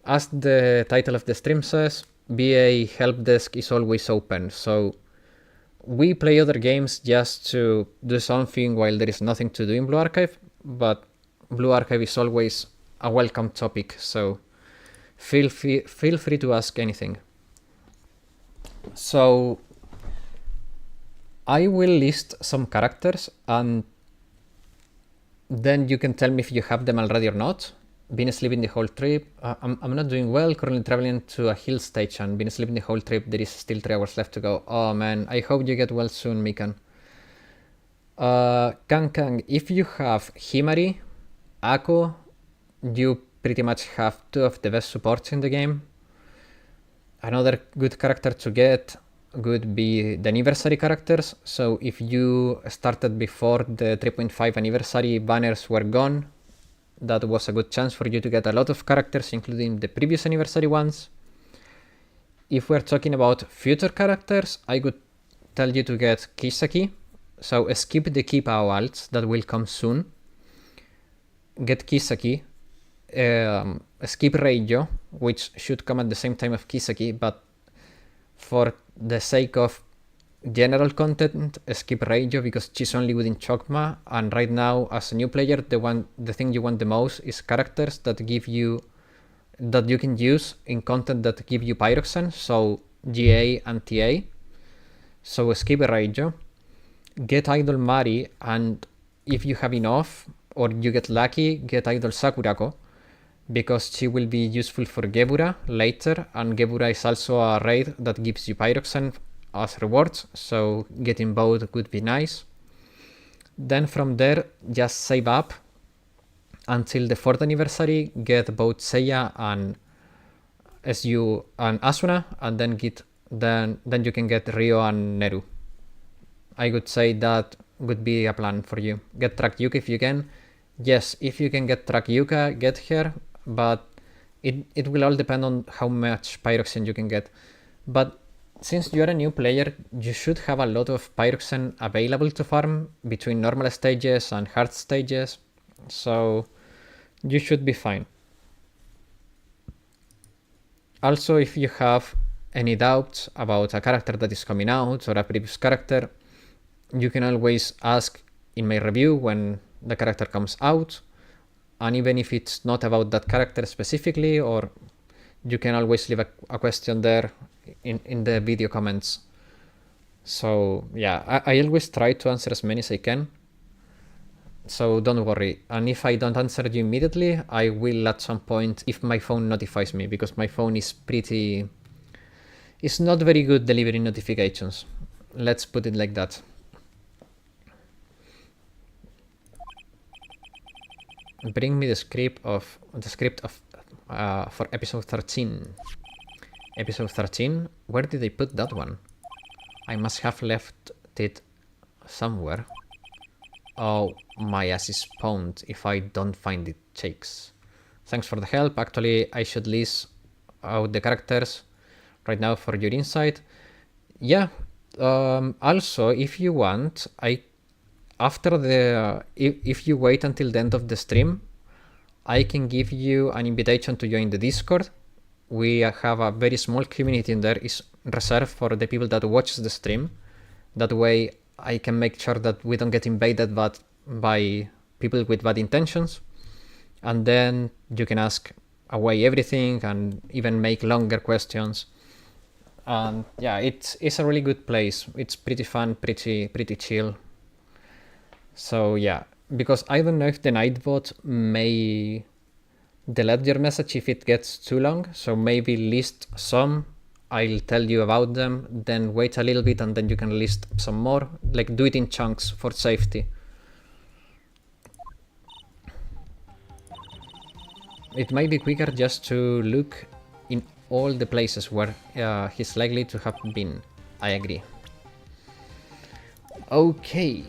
As the title of the stream says, BA help desk is always open. So we play other games just to do something while there is nothing to do in Blue Archive, but Blue Archive is always a welcome topic. So feel free to ask anything. So I will list some characters and then you can tell me if you have them already or not. Been sleeping the whole trip. I'm not doing well. Currently traveling to a hill station. Been sleeping the whole trip. There is still 3 hours left to go. Oh man, I hope you get well soon, Mikan. Kang, if you have Himari, Ako, you pretty much have 2 of the best supports in the game. Another good character to get would be the anniversary characters. So if you started before the 3.5 anniversary banners were gone, that was a good chance for you to get a lot of characters, including the previous anniversary ones. If we're talking about future characters, I would tell you to get Kisaki. So skip the Kipao alts that will come soon. Get Kisaki. Skip Reijo, which should come at the same time of Kisaki, but for the sake of general content, skip Reijo because she's only good in Chokma, and right now as a new player the thing you want the most is characters that you can use in content that give you Pyroxene, so GA and TA. So skip Reijo, get Idol Mari, and if you have enough or you get lucky, get Idol Sakurako, because she will be useful for Gebura later, and Gebura is also a raid that gives you Pyroxene as rewards, so getting both would be nice. Then from there, just save up until the 4th anniversary, get both Seiya and SU and Asuna, and then you can get Ryo and Neru. I would say that would be a plan for you. Get Track Yuka if you can. Yes, if you can get Track Yuka, get her, but it will all depend on how much Pyroxene you can get. But since you're a new player, you should have a lot of Pyroxene available to farm between normal stages and hard stages, so you should be fine. Also, if you have any doubts about a character that is coming out or a previous character, you can always ask in my review when the character comes out, and even if it's not about that character specifically, or you can always leave a question there in the video comments. So yeah, I always try to answer as many as I can, so don't worry. And if I don't answer you immediately, I will at some point if my phone notifies me, because my phone is it's not very good delivering notifications, let's put it like that. Bring me the script for episode 13. Episode 13? Where did I put that one? I must have left it somewhere. Oh, my ass is pwned if I don't find it, Shakes. Thanks for the help. Actually, I should list out the characters right now for your insight. Yeah. Also, if you want, if you wait until the end of the stream, I can give you an invitation to join the Discord. We have a very small community in there. It's reserved for the people that watch the stream. That way, I can make sure that we don't get invaded by people with bad intentions. And then you can ask away everything and even make longer questions. And yeah, it's a really good place. It's pretty fun, pretty chill. So yeah, because I don't know if the Nightbot may delete your message if it gets too long. So maybe list some. I'll tell you about them, then wait a little bit and then you can list some more. Like do it in chunks for safety. It might be quicker just to look in all the places where he's likely to have been. I agree. Okay.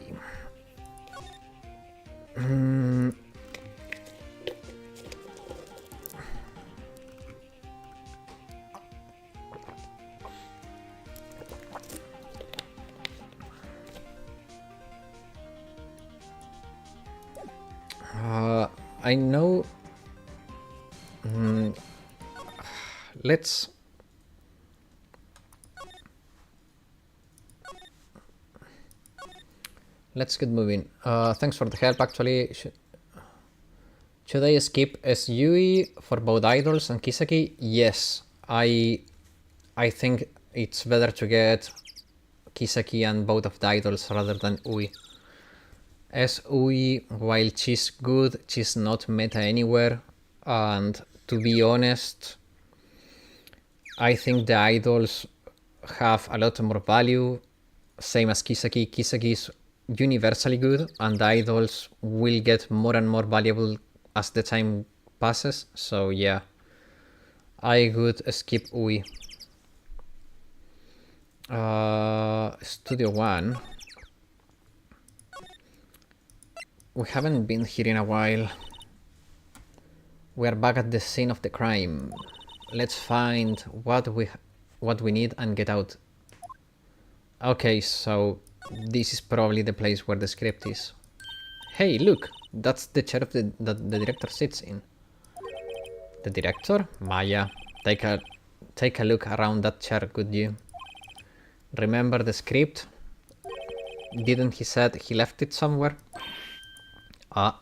I know. Let's. Let's get moving. Thanks for the help. Actually, should I skip SUI for both idols and Kiseki? Yes, I think it's better to get Kiseki and both of the idols rather than Ui. As Ui, while she's good, she's not meta anywhere, and to be honest, I think the idols have a lot more value, same as Kiseki. Kiseki is universally good, and the idols will get more and more valuable as the time passes, so yeah, I would skip Ui. Studio 1. We haven't been here in a while. We are back at the scene of the crime. Let's find what we need and get out. Okay, so this is probably the place where the script is. Hey, look! That's the chair that the director sits in. The director? Maya, take a look around that chair, could you? Remember the script? Didn't he said he left it somewhere? Ah.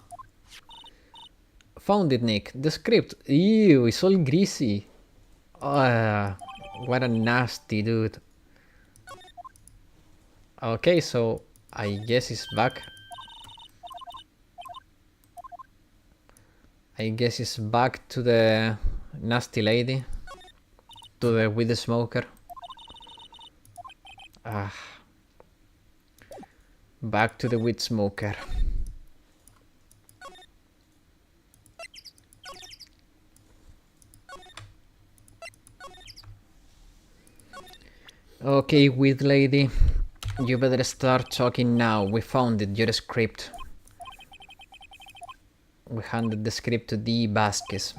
Found it, Nick. The script. Ew, it's all greasy. What a nasty dude. Okay, so I guess it's back. I guess it's back to the nasty lady. To the with the smoker. Back to the weed smoker. Okay, weed lady. You better start talking now. We found it, your script. We handed the script to D. Vasquez.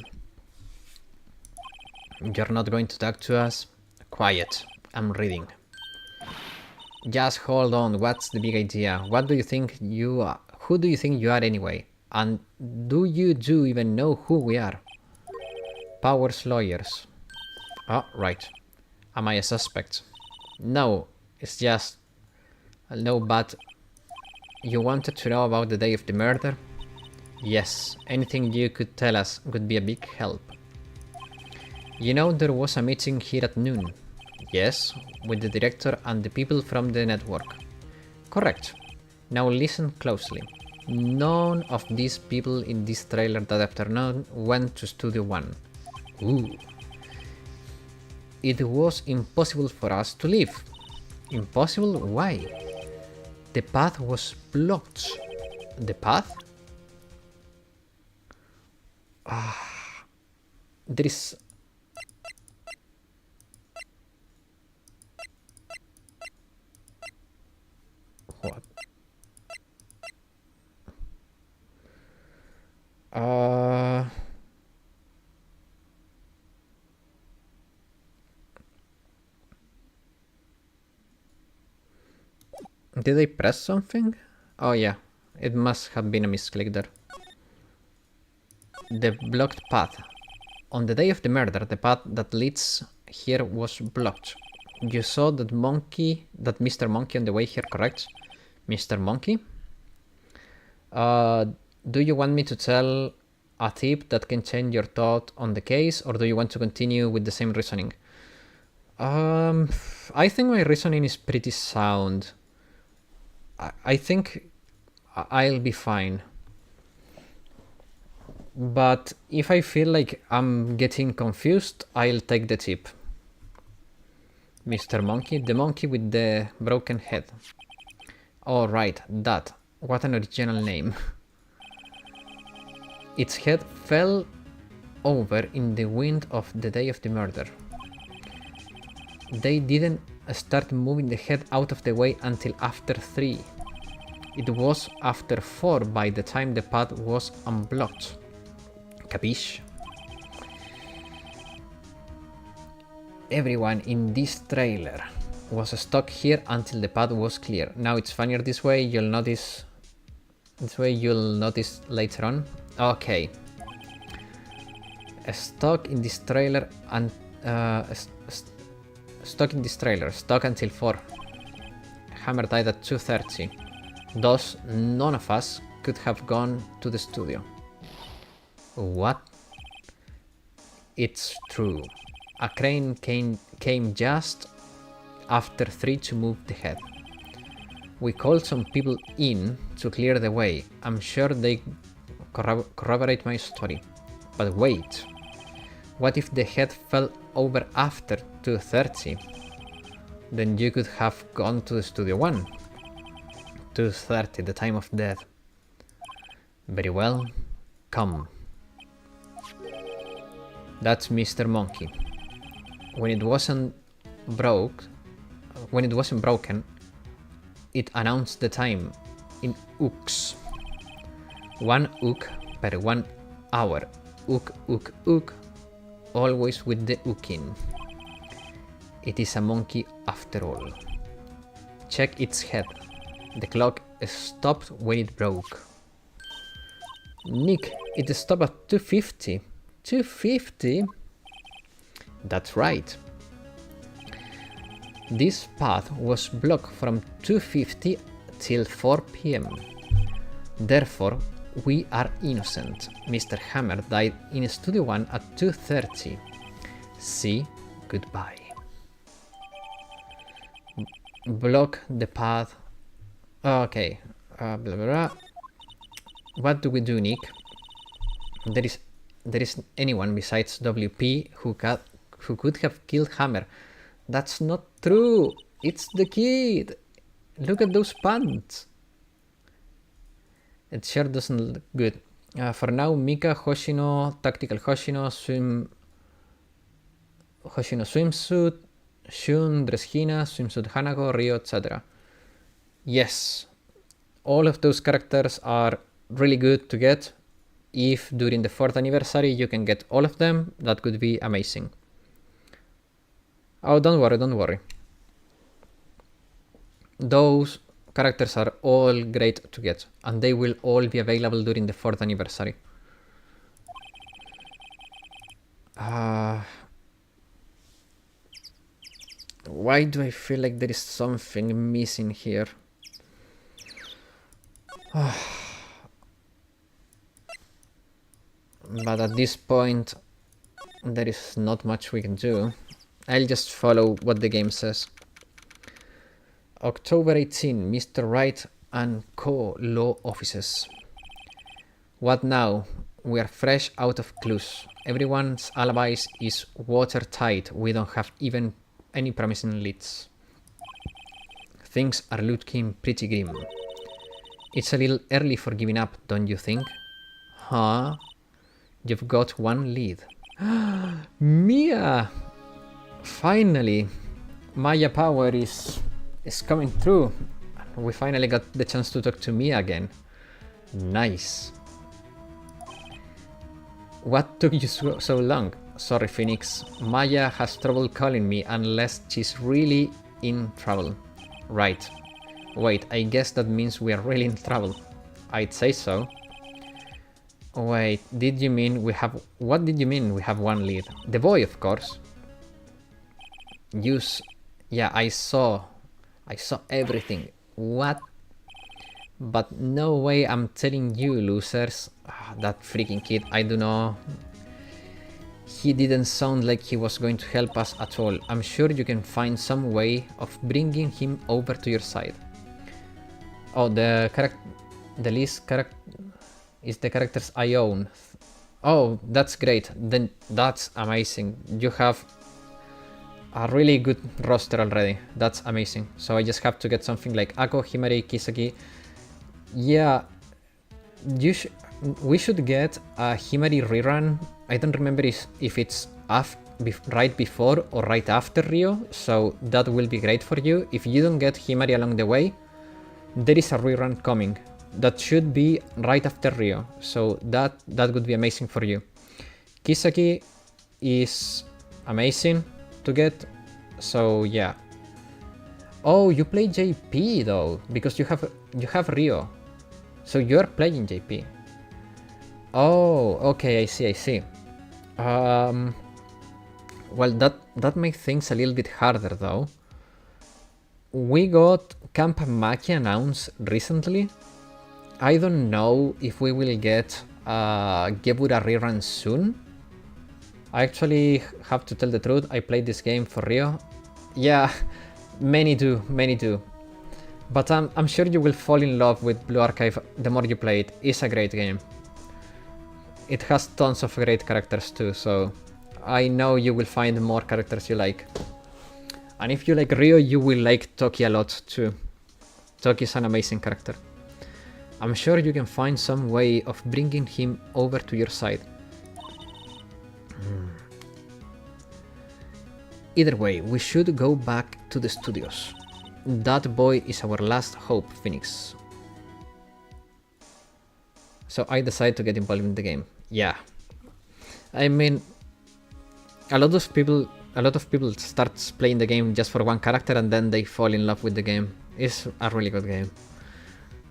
You're not going to talk to us? Quiet. I'm reading. Just hold on. What's the big idea? What do you think you are? Who do you think you are anyway? And do you even know who we are? Powers lawyers. Oh, right. Am I a suspect? No, it's just... No, but... You wanted to know about the day of the murder? Yes, anything you could tell us would be a big help. You know there was a meeting here at noon? Yes, with the director and the people from the network. Correct. Now listen closely. None of these people in this trailer that afternoon went to Studio 1. Ooh. It was impossible for us to leave. Impossible? Why? The path was blocked. The path? There is... What? Did I press something? Oh yeah, it must have been a misclick there. The blocked path. On the day of the murder, the path that leads here was blocked. You saw that Mr. Monkey on the way here, correct? Mr. Monkey? Do you want me to tell a tip that can change your thought on the case, or do you want to continue with the same reasoning? I think my reasoning is pretty sound. I think I'll be fine. But if I feel like I'm getting confused, I'll take the tip. Mr. Monkey, the monkey with the broken head. Oh right, that. What an original name. Its head fell over in the wind of the day of the murder. They didn't start moving the head out of the way until after 3. It was after 4 by the time the path was unblocked. Capiche? Everyone in this trailer was stuck here until the path was clear. Now it's funnier this way, you'll notice later on. Okay. Stuck in this trailer and stuck until 4. Hammer died at 2:30. Thus, none of us could have gone to the studio. What? It's true. A crane came just after 3 to move the head. We called some people in to clear the way. I'm sure they corroborate my story. But wait. What if the head fell over after 2:30? Then you could have gone to the studio 1. 2:30, the time of death. Very well. Come. That's Mr. Monkey. When it wasn't broken, it announced the time in ooks. 1 ook per 1 hour. Ook, ook, ook. Always with the ooking. It is a monkey after all. Check its head. The clock stopped when it broke. Nick, it stopped at 2:50. 2:50? That's right. This path was blocked from 2:50 till 4 p.m. Therefore, we are innocent. Mr. Hammer died in Studio 1 at 2:30. See, goodbye. Block the path. Okay. Blah, blah, blah. What do we do, Nick? There is anyone besides WP who could have killed Hammer. That's not true. It's the kid. Look at those pants. It sure doesn't look good. For now, Mika, Hoshino, Tactical Hoshino, Hoshino Swimsuit, Shun, Dreshina, Swimsuit Hanako, Ryo, etc. Yes, all of those characters are really good to get. If during the 4th anniversary you can get all of them, that could be amazing. Oh, don't worry. Those characters are all great to get, and they will all be available during the 4th anniversary. Why do I feel like there is something missing here? But at this point, there is not much we can do. I'll just follow what the game says. October 18, Mr. Wright and Co. Law Offices. What now? We are fresh out of clues. Everyone's alibis is watertight. We don't have even any promising leads. Things are looking pretty grim. It's a little early for giving up, don't you think? Huh? You've got one lead. Mia! Finally! Maya power is coming through. We finally got the chance to talk to Mia again. Nice. What took you so long? Sorry, Phoenix. Maya has trouble calling me unless she's really in trouble. Right. Wait, I guess that means we are really in trouble. I'd say so. Wait, did you mean we have... What did you mean we have one lead? The boy, of course. Yeah, I saw everything. What? But no way I'm telling you, losers. That freaking kid, I don't know. He didn't sound like he was going to help us at all. I'm sure you can find some way of bringing him over to your side. Oh, the least character is the characters I own. Oh, that's great. Then that's amazing. You have a really good roster already. That's amazing. So I just have to get something like Ako, Himari, Kisaki. Yeah, we should get a Himari rerun. I don't remember if it's right before or right after Rio, so that will be great for you. If you don't get Himari along the way, there is a rerun coming. That should be right after Rio, so that would be amazing for you. Kisaki is amazing to get, so yeah. Oh, you play JP though, because you have Rio, so you're playing JP. Oh, okay, I see. Well, that makes things a little bit harder though. We got Camp Maki announced recently. I don't know if we will get Gebura rerun soon. I actually have to tell the truth, I played this game for Rio. Yeah, many do. But I'm sure you will fall in love with Blue Archive the more you play it. It's a great game. It has tons of great characters too, so I know you will find more characters you like. And if you like Rio, you will like Toki a lot too. Toki is an amazing character. I'm sure you can find some way of bringing him over to your side. Either way, we should go back to the studios. That boy is our last hope, Phoenix. So I decided to get involved in the game. Yeah. I mean, a lot of people start playing the game just for one character and then they fall in love with the game. It's a really good game.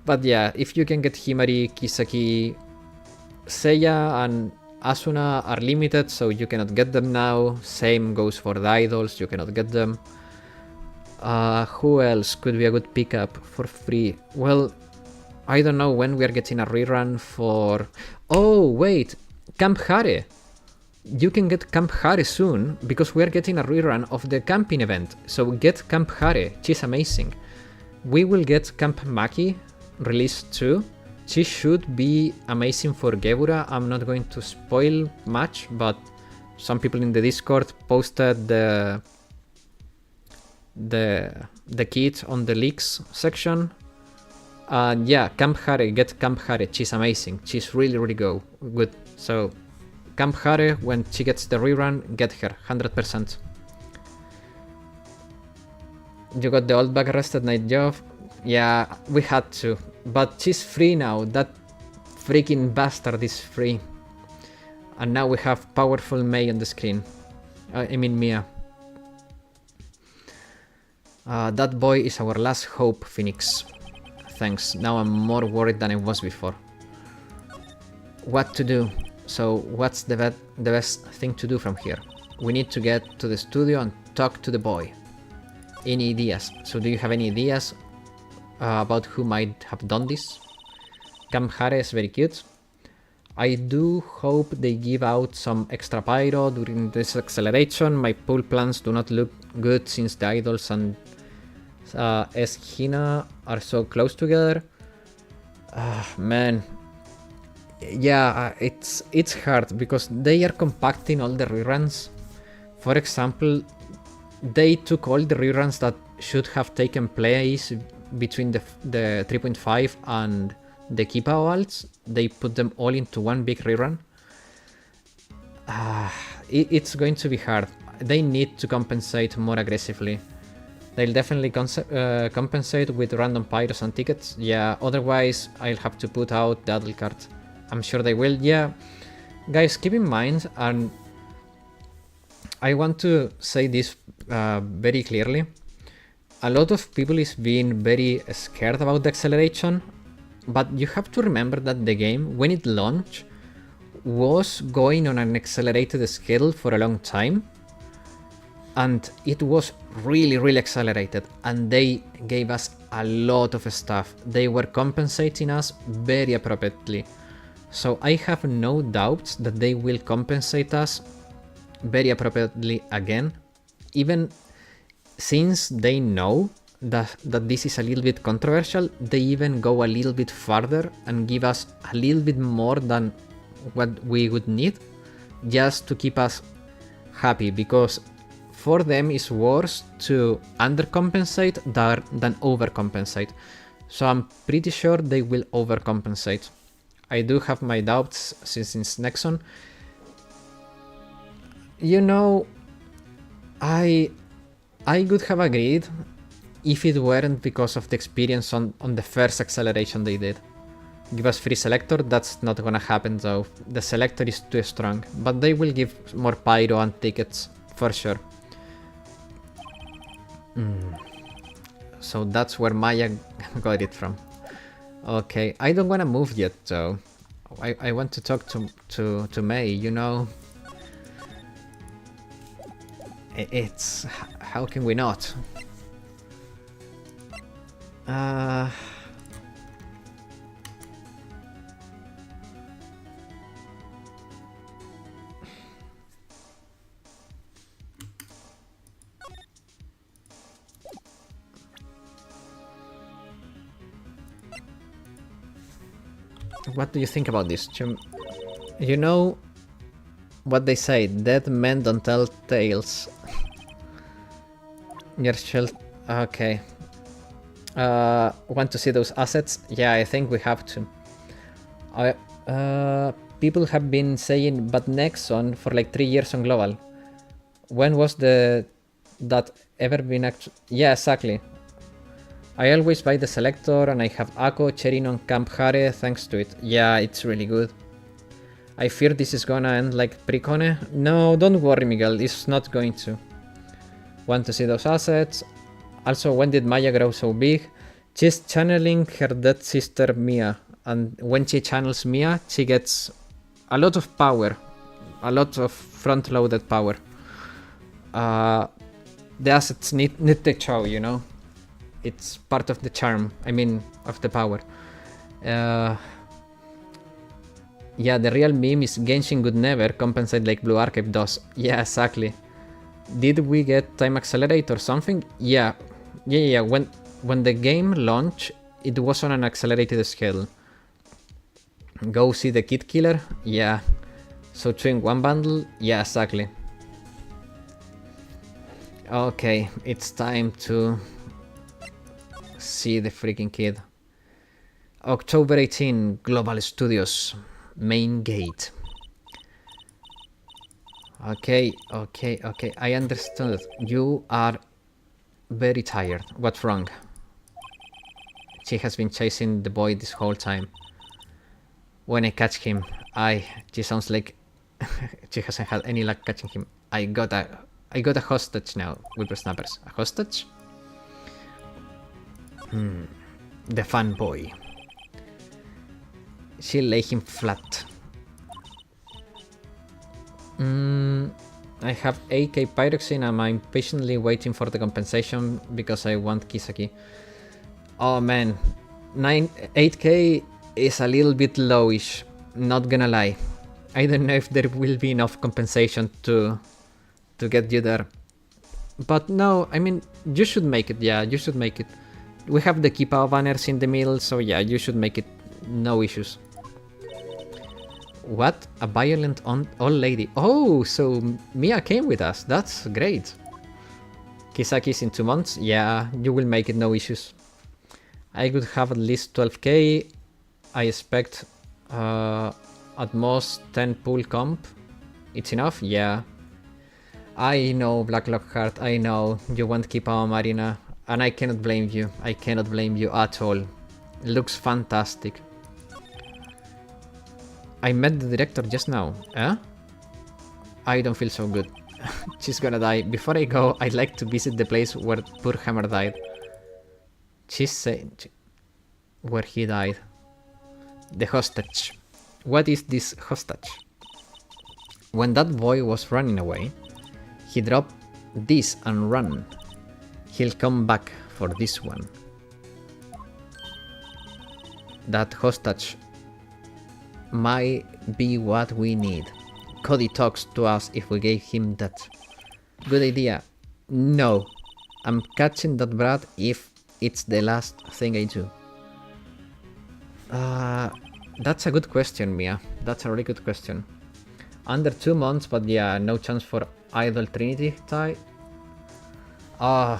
But yeah, if you can get Himari, Kisaki, Seiya and Asuna are limited, so you cannot get them now. Same goes for the idols, you cannot get them. Who else could be a good pickup for free? Well, I don't know when we are getting a rerun for... Oh, wait! Camp Hare! You can get Camp Hare soon, because we are getting a rerun of the camping event. So get Camp Hare, she's amazing. We will get Camp Maki released too. She should be amazing for Gebura. I'm not going to spoil much, but some people in the Discord posted the kit on the leaks section. Yeah, Camp Hare, get Camp Hare. She's amazing. She's really good. So Camp Hare, when she gets the rerun, get her 100%. You got the old bag arrested night job. Yeah, we had to, but she's free now. That freaking bastard is free. And now we have powerful Mei on the screen. I mean Mia. That boy is our last hope, Phoenix. Thanks, now I'm more worried than I was before. What to do? So what's the best thing to do from here? We need to get to the studio and talk to the boy. Any ideas? So do you have any ideas about who might have done this? Camp Hare is very cute. I do hope they give out some extra pyro during this acceleration. My pool plans do not look good since the idols and Hina are so close together. Man. Yeah, it's hard because they are compacting all the reruns. For example, they took all the reruns that should have taken place between the 3.5 and the Kipa alts. They put them all into one big rerun. It's going to be hard. They need to compensate more aggressively. They'll definitely compensate with random pyros and tickets. Yeah, otherwise I'll have to put out the adult card. I'm sure they will. Yeah, guys, keep in mind, and I want to say this very clearly. a lot of people is being very scared about the acceleration, but you have to remember that the game, when it launched, was going on an accelerated schedule for a long time, and it was really accelerated, and they gave us a lot of stuff. They were compensating us very appropriately. So I have no doubts that they will compensate us very appropriately again, even since they know that this is a little bit controversial. They even go a little bit further and give us a little bit more than what we would need, just to keep us happy, because for them it's worse to undercompensate than overcompensate. So I'm pretty sure they will overcompensate. I do have my doubts since it's Nexon. You know, I would have agreed if it weren't because of the experience on the first acceleration they did. Give us free selector, that's not gonna happen though. The selector is too strong, but they will give more pyro and tickets for sure. So that's where Maya got it from. Okay, I don't wanna move yet though. I want to talk to May, you know. It's... how can we not? What do you think about this? You know what they say, dead men don't tell tales. Your shield... okay. Want to see those assets? Yeah, I think we have to. People have been saying, but Nexon for like 3 years on global. When was that ever been yeah, exactly. I always buy the selector and I have Akko, Cherin on Camp Hare thanks to it. Yeah, it's really good. I fear this is gonna end like Precone. No, don't worry, Miguel, it's not going to. Want to see those assets? Also, when did Maya grow so big? She's channeling her dead sister Mia, and when she channels Mia, she gets a lot of power, a lot of front-loaded power. The assets need the show, you know? It's part of the charm, I mean, of the power. Yeah, the real meme is Genshin would never compensate like Blue Archive does. Yeah, exactly. Did we get time accelerate or something? Yeah. When the game launched, it was on an accelerated schedule. Go see the Kid Killer? Yeah. So 2 in 1 bundle? Yeah, exactly. Okay, it's time to see the freaking kid. October 18, Global Studios, main gate. Okay, I understood. You are very tired. What's wrong? She has been chasing the boy this whole time. When I catch him, she sounds like she hasn't had any luck catching him. I got a hostage now, whippersnappers. A hostage? The fun boy. She lay him flat. I have 8k pyroxene and I'm patiently waiting for the compensation because I want Kisaki. Oh man, 8k is a little bit lowish, not gonna lie. I don't know if there will be enough compensation to get you there. But no, I mean, you should make it, yeah, you should make it. We have the Kipa banners in the middle, so yeah, you should make it, no issues. What? A violent old lady. Oh, so Mia came with us. That's great. Kisaki's in 2 months. Yeah, you will make it, no issues. I could have at least 12k. I expect at most 10 pool comp. It's enough? Yeah. I know, Black Lockhart, I know. You want Kipawa Marina. And I cannot blame you. I cannot blame you at all. It looks fantastic. I met the director just now. Eh? I don't feel so good. She's gonna die. Before I go, I'd like to visit the place where poor Hammer died. She said where he died. The hostage. What is this hostage? When that boy was running away, he dropped this and ran. He'll come back for this one. That hostage might be what we need. Cody talks to us if we gave him that. Good idea. No. I'm catching that brat if it's the last thing I do. That's a good question, Mia. That's a really good question. Under 2 months, but yeah, no chance for Idol Trinity tie. I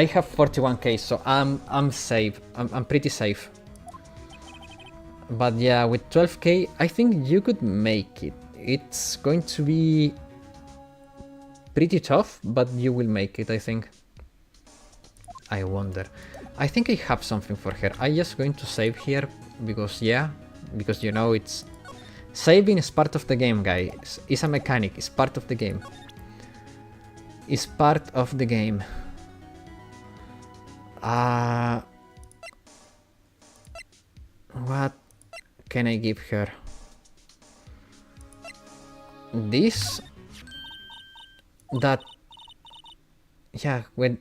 have 41k, so I'm safe. I'm pretty safe. But yeah, with 12k, I think you could make it. It's going to be pretty tough, but you will make it, I think. I wonder. I think I have something for her. I'm just going to save here because because you know it's saving is part of the game, guys. It's a mechanic. It's part of the game. It's part of the game. What can I give her? This? That? Yeah, when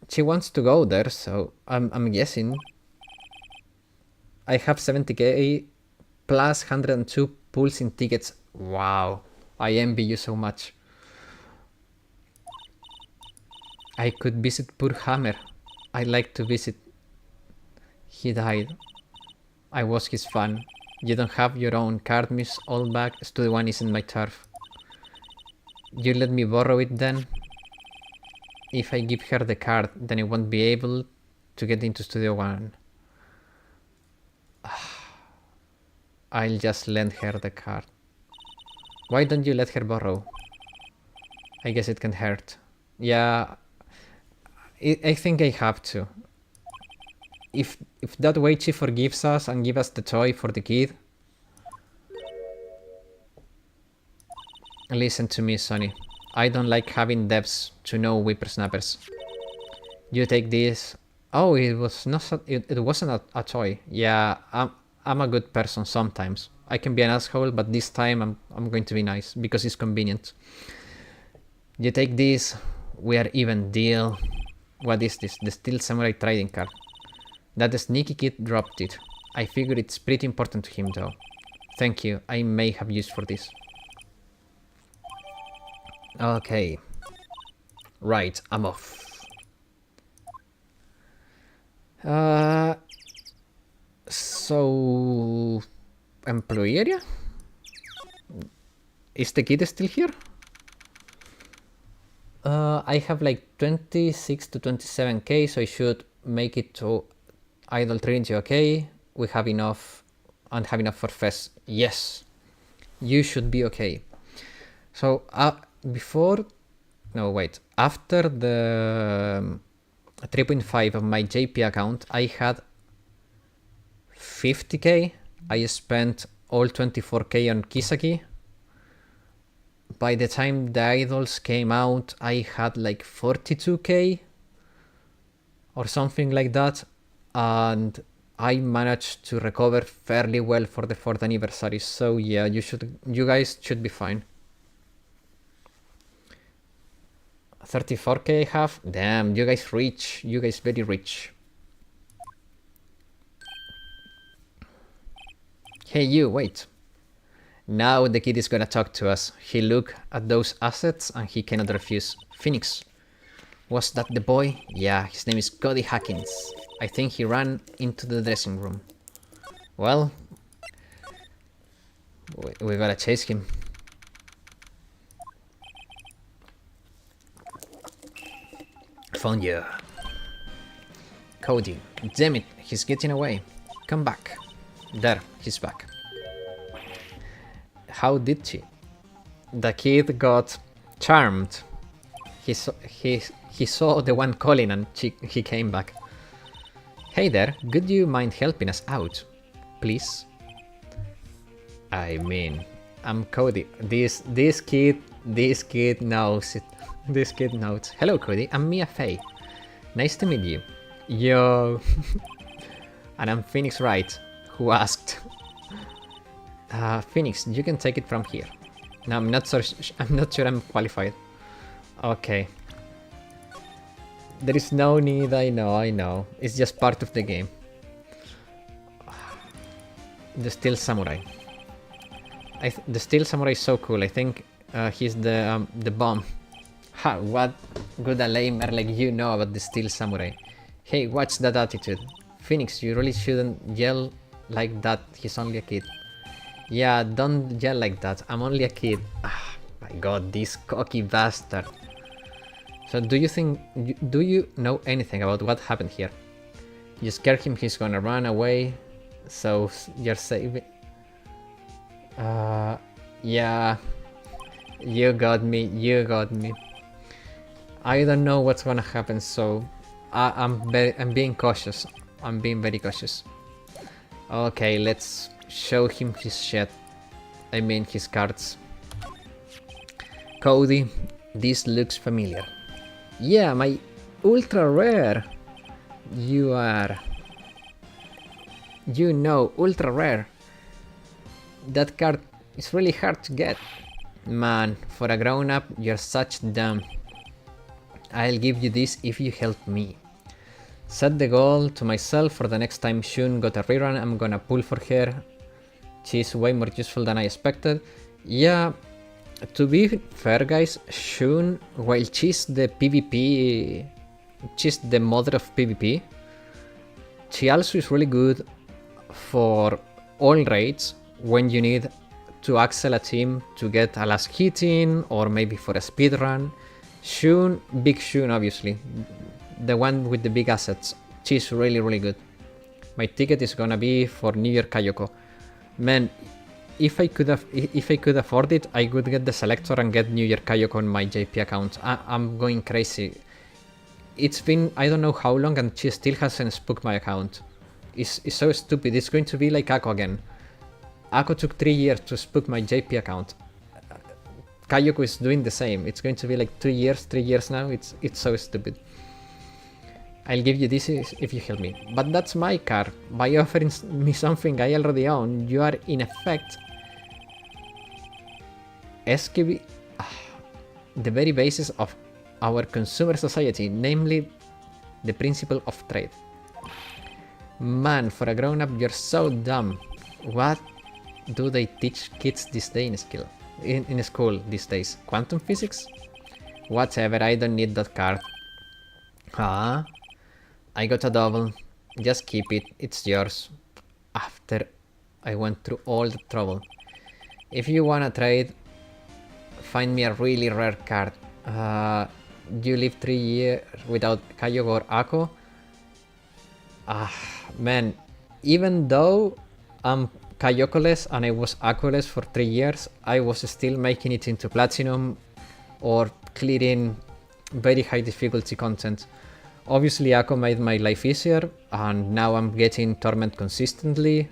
she wants to go there, so I'm guessing. I have 70k plus 102 pulls in tickets. Wow, I envy you so much. I could visit poor Hammer. I'd like to visit. He died. I was his fan. You don't have your own card, Miss Oldback. Studio 1 isn't my turf. You let me borrow it then? If I give her the card, then I won't be able to get into Studio 1. I'll just lend her the card. Why don't you let her borrow? I guess it can hurt. Yeah, I think I have to. If that way she forgives us and gives us the toy for the kid. Listen to me, Sonny. I don't like having devs to know whippersnappers. You take this. Oh, it was not. It wasn't a toy. Yeah, I'm a good person sometimes. I can be an asshole, but this time I'm going to be nice because it's convenient. You take this. We are even deal. What is this? The Steel Samurai trading card. That sneaky kid dropped it. I figure it's pretty important to him though. Thank you. I may have use for this. Okay. Right, I'm off. So... Employee area? Is the kid still here? I have like 26 to 27k, so I should make it to Idol Trinity, okay? We have enough, and have enough for Fest. Yes, you should be okay. So, after the 3.5 of my JP account, I had 50k. I spent all 24k on Kisaki. By the time the idols came out, I had like 42k or something like that, and I managed to recover fairly well for the 4th anniversary. So yeah, you guys should be fine. 34k I have. Damn, you guys rich. You guys very rich. Hey you, wait. Now the kid is gonna talk to us. He looked at those assets and he cannot refuse. Phoenix. Was that the boy? Yeah, his name is Cody Hackins. I think he ran into the dressing room. Well, we gotta chase him. Found you. Cody. Damn it, he's getting away. Come back. There, he's back. How did she? The kid got charmed. He saw the one calling and he came back. Hey there, would you mind helping us out? Please? I mean, I'm Cody. This kid knows it. This kid knows. Hello Cody, I'm Mia Fey. Nice to meet you. Yo. And I'm Phoenix Wright, who asked. Phoenix, you can take it from here. No, I'm not sure I'm qualified. Okay. There is no need, I know. It's just part of the game. The Steel Samurai. The Steel Samurai is so cool. I think he's the bomb. Ha, what good a lamer like you know about the Steel Samurai. Hey, watch that attitude. Phoenix, you really shouldn't yell like that. He's only a kid. Yeah, don't yell like that. I'm only a kid. Ah, my god, this cocky bastard. So do you know anything about what happened here? You scare him, he's gonna run away. So you're saving... yeah. You got me. I don't know what's gonna happen, so I'm being cautious. I'm being very cautious. Okay, let's show him his shit. I mean his cards. Cody, this looks familiar. Yeah, my ultra rare. You are... You know, ultra rare. That card is really hard to get. Man, for a grown-up, you're such dumb. I'll give you this if you help me. Set the goal to myself for the next time Shun got a rerun, I'm gonna pull for her. She's way more useful than I expected. Yeah, to be fair guys, Shun, while she's the PvP, she's the mother of PvP, she also is really good for all raids when you need to axle a team to get a last hit in, or maybe for a speed run. Shun, big Shun obviously, the one with the big assets, she's really good. My ticket is gonna be for New Year Kayoko. Man, if I could afford it, I would get the selector and get New Year Kayoko on my JP account. I'm going crazy. It's been I don't know how long and she still hasn't spooked my account. It's so stupid. It's going to be like Ako again. Ako took 3 years to spook my JP account. Kayoko is doing the same. It's going to be like 2 years, 3 years now. It's so stupid. I'll give you this if you help me. But that's my card. By offering me something I already own, you are in effect escaping the very basis of our consumer society, namely the principle of trade. Man, for a grown-up, you're so dumb. What do they teach kids this day in school these days? Quantum physics? Whatever, I don't need that card. Ah, I got a double. Just keep it, it's yours. After I went through all the trouble. If you wanna trade, find me a really rare card. You live 3 years without Kayoko or Ako. Man, even though I'm Kayoko-less and I was Ako-less for 3 years, I was still making it into Platinum or clearing very high difficulty content. Obviously Ako made my life easier and now I'm getting Torment consistently,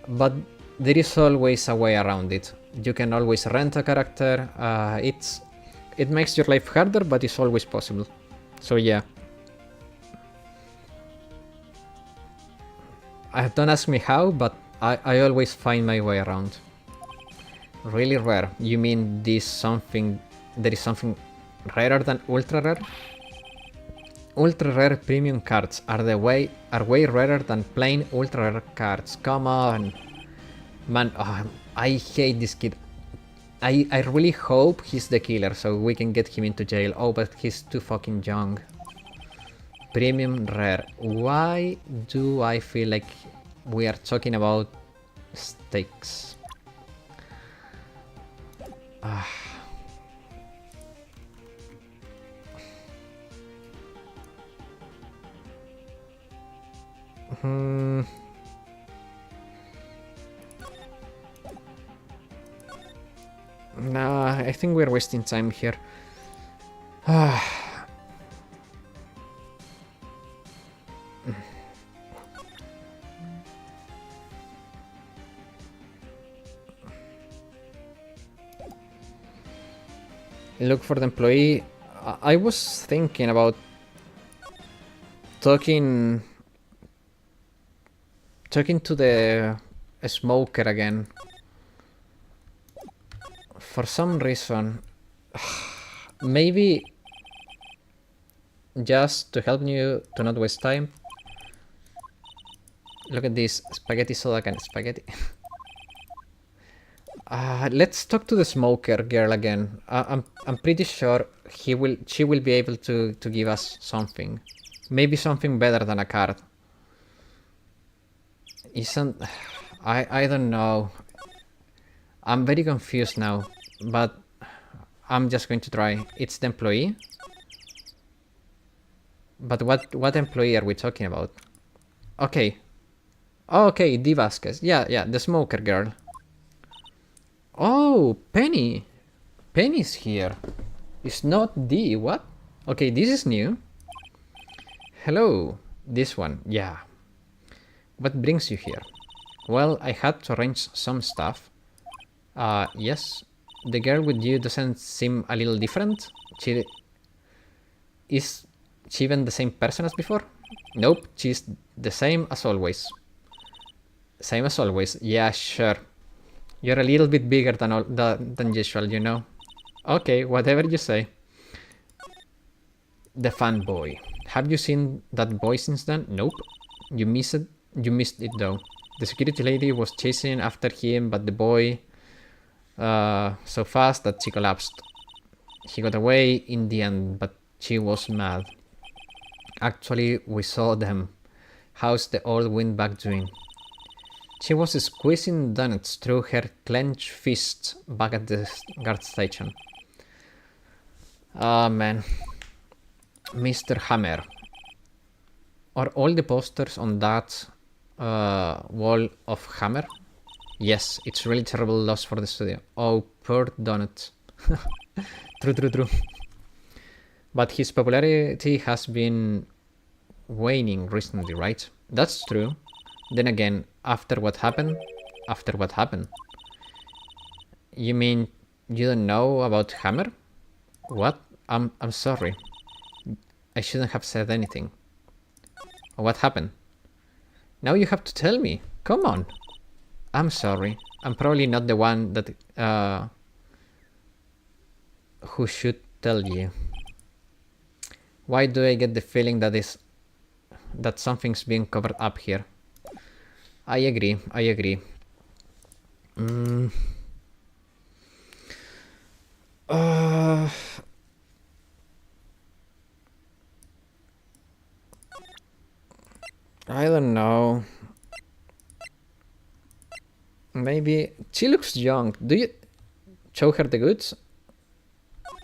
but there is always a way around it. You can always rent a character, it makes your life harder, but it's always possible. So yeah. Don't ask me how, but I always find my way around. Really rare? You mean there is something rarer than ultra rare? Ultra rare premium cards are way rarer than plain ultra rare cards. Come on, man! I hate this kid. I really hope he's the killer so we can get him into jail. Oh, but he's too fucking young. Premium rare. Why do I feel like we are talking about stakes? Nah, I think we're wasting time here. Look for the employee. I was thinking about talking to the smoker again. For some reason. Maybe just to help you to not waste time. Look at this spaghetti soda can spaghetti. Let's talk to the smoker girl again. I'm pretty sure she will be able to give us something. Maybe something better than a card. Isn't I don't know. I'm very confused now, but I'm just going to try. It's the employee. But what employee are we talking about? Okay. Okay, D. Vasquez. Yeah, the smoker girl. Oh, Penny. Penny's here. It's not D. What? Okay, this is new. Hello. This one. Yeah. What brings you here? Well, I had to arrange some stuff. Yes. The girl with you doesn't seem a little different. Is she even the same person as before? Nope, she's the same as always. Same as always. Yeah, sure. You're a little bit bigger than usual, you know. Okay, whatever you say. The fanboy. Have you seen that boy since then? Nope. You missed it. You missed it though. The security lady was chasing after him, but the boy so fast that she collapsed. He got away in the end, but she was mad. Actually, we saw them. How's the old windbag doing? She was squeezing donuts through her clenched fists back at the guard station. Ah, man. Mr. Hammer. Are all the posters on that wall of Hammer? Yes, it's really terrible loss for the studio. Oh, poor donut. True. But his popularity has been waning recently, right? That's true. Then again, after what happened? You mean you don't know about Hammer? What? I'm sorry. I shouldn't have said anything. What happened? Now you have to tell me. Come on. I'm sorry. I'm probably not the one that who should tell you. Why do I get the feeling that something's being covered up here? I agree. I don't know. Maybe she looks young. Do you show her the goods?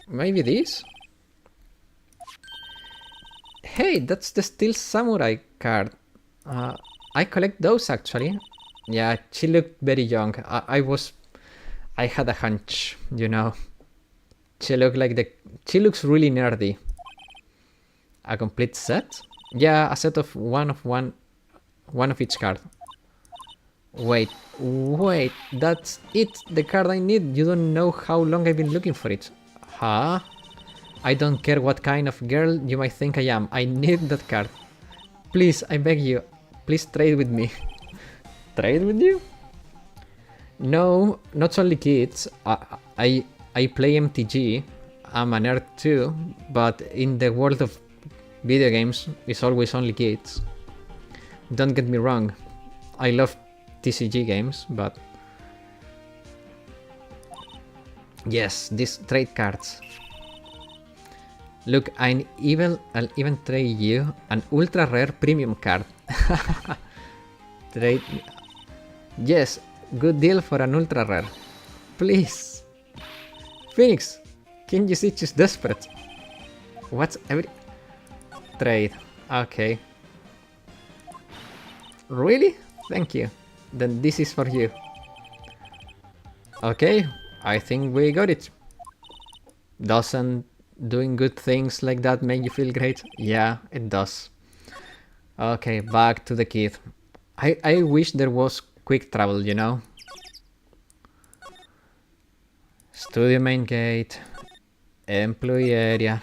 Maybe this? Hey, that's the Steel Samurai card. I collect those actually. Yeah, she looked very young. I had a hunch, you know. She looks really nerdy. A complete set? Yeah, a set of one of each card. Wait, that's it, the card I need. You don't know how long I've been looking for it. Huh? I don't care what kind of girl you might think I am. I need that card. Please, I beg you. Please trade with me. Trade with you? No, not only kids. I play MTG. I'm a nerd too, but in the world of video games, it's always only kids. Don't get me wrong. I love TCG games, but yes, these trade cards. Look, I'll even trade you an ultra rare premium card. Trade. Yes, good deal for an ultra rare. Please. Phoenix, can you see she's desperate? What's every... Trade. Okay. Really? Thank you. Then this is for you. Okay, I think we got it. Doesn't doing good things like that make you feel great? Yeah, it does. Okay, back to the kid. I wish there was quick travel, you know? Studio main gate. Employee area.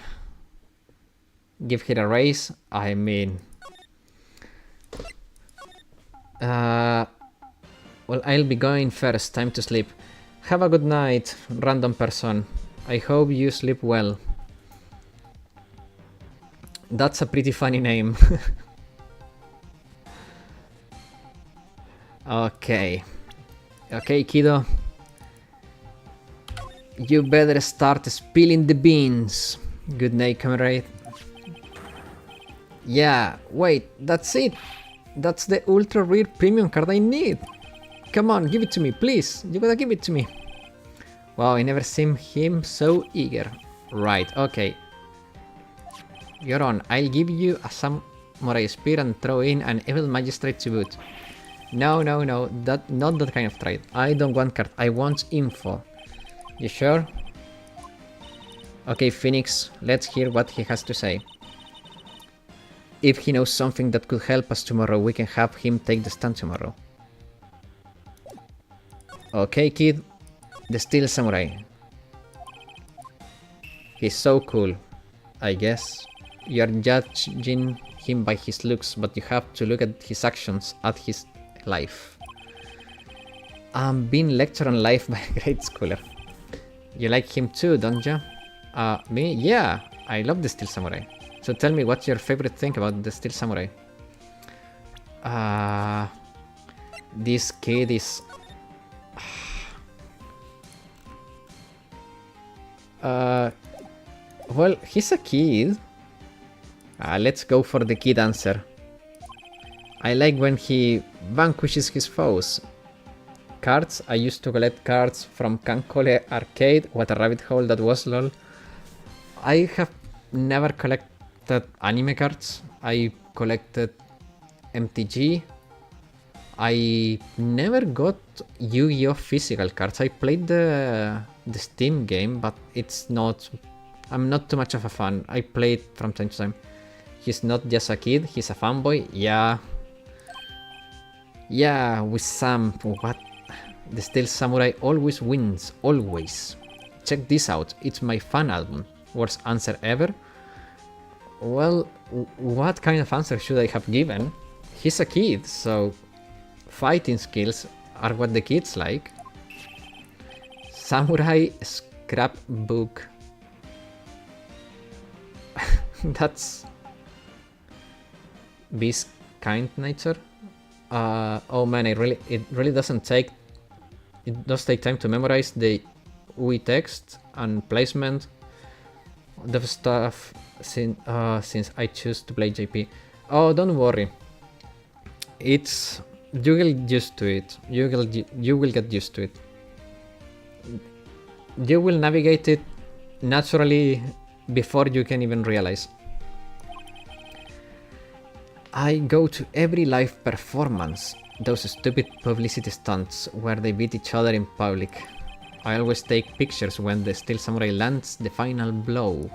Give her a raise? I mean, Uh, well, I'll be going first. Time to sleep. Have a good night, random person. I hope you sleep well. That's a pretty funny name. Okay. Okay, kiddo. You better start spilling the beans. Good night, comrade. Yeah, wait, that's it. That's the ultra rare premium card I need. Come on, give it to me, please. You gotta give it to me. Wow, I never seen him so eager. Right, okay. You're on. I'll give you a samurai spear and throw in an evil magistrate to boot. No, no, no, not that kind of trade. I don't want card, I want info. You sure? Okay, Phoenix, let's hear what he has to say. If he knows something that could help us tomorrow, we can have him take the stand tomorrow. Okay, kid. The Steel Samurai. He's so cool, I guess. You're judging him by his looks, but you have to look at his actions, at his life. I'm being lectured on life by a great schooler. You like him too, don't you? Me? Yeah, I love the Steel Samurai. So tell me, what's your favorite thing about the Steel Samurai? This kid is... well, he's a kid. Let's go for the kid answer. I like when he vanquishes his foes. Cards. I used to collect cards from Kankole Arcade. What a rabbit hole that was, lol. I have never collected anime cards. I collected MTG. I never got Yu-Gi-Oh! Physical cards. I played the Steam game, but it's not... I'm not too much of a fan. I play it from time to time. He's not just a kid, he's a fanboy. Yeah. Yeah, with Sam. What? The Steel Samurai always wins. Always. Check this out. It's my fan album. Worst answer ever? Well, what kind of answer should I have given? He's a kid, so... Fighting skills are what the kids like. Samurai scrapbook. That's... Beast kind nature. Oh man, it really doesn't take... It does take time to memorize the UI text and placement. The stuff since I choose to play JP. Oh, don't worry. It's... You will get used to it. You will get used to it. You will navigate it naturally before you can even realize. I go to every live performance. Those stupid publicity stunts where they beat each other in public. I always take pictures when the Steel Samurai lands the final blow.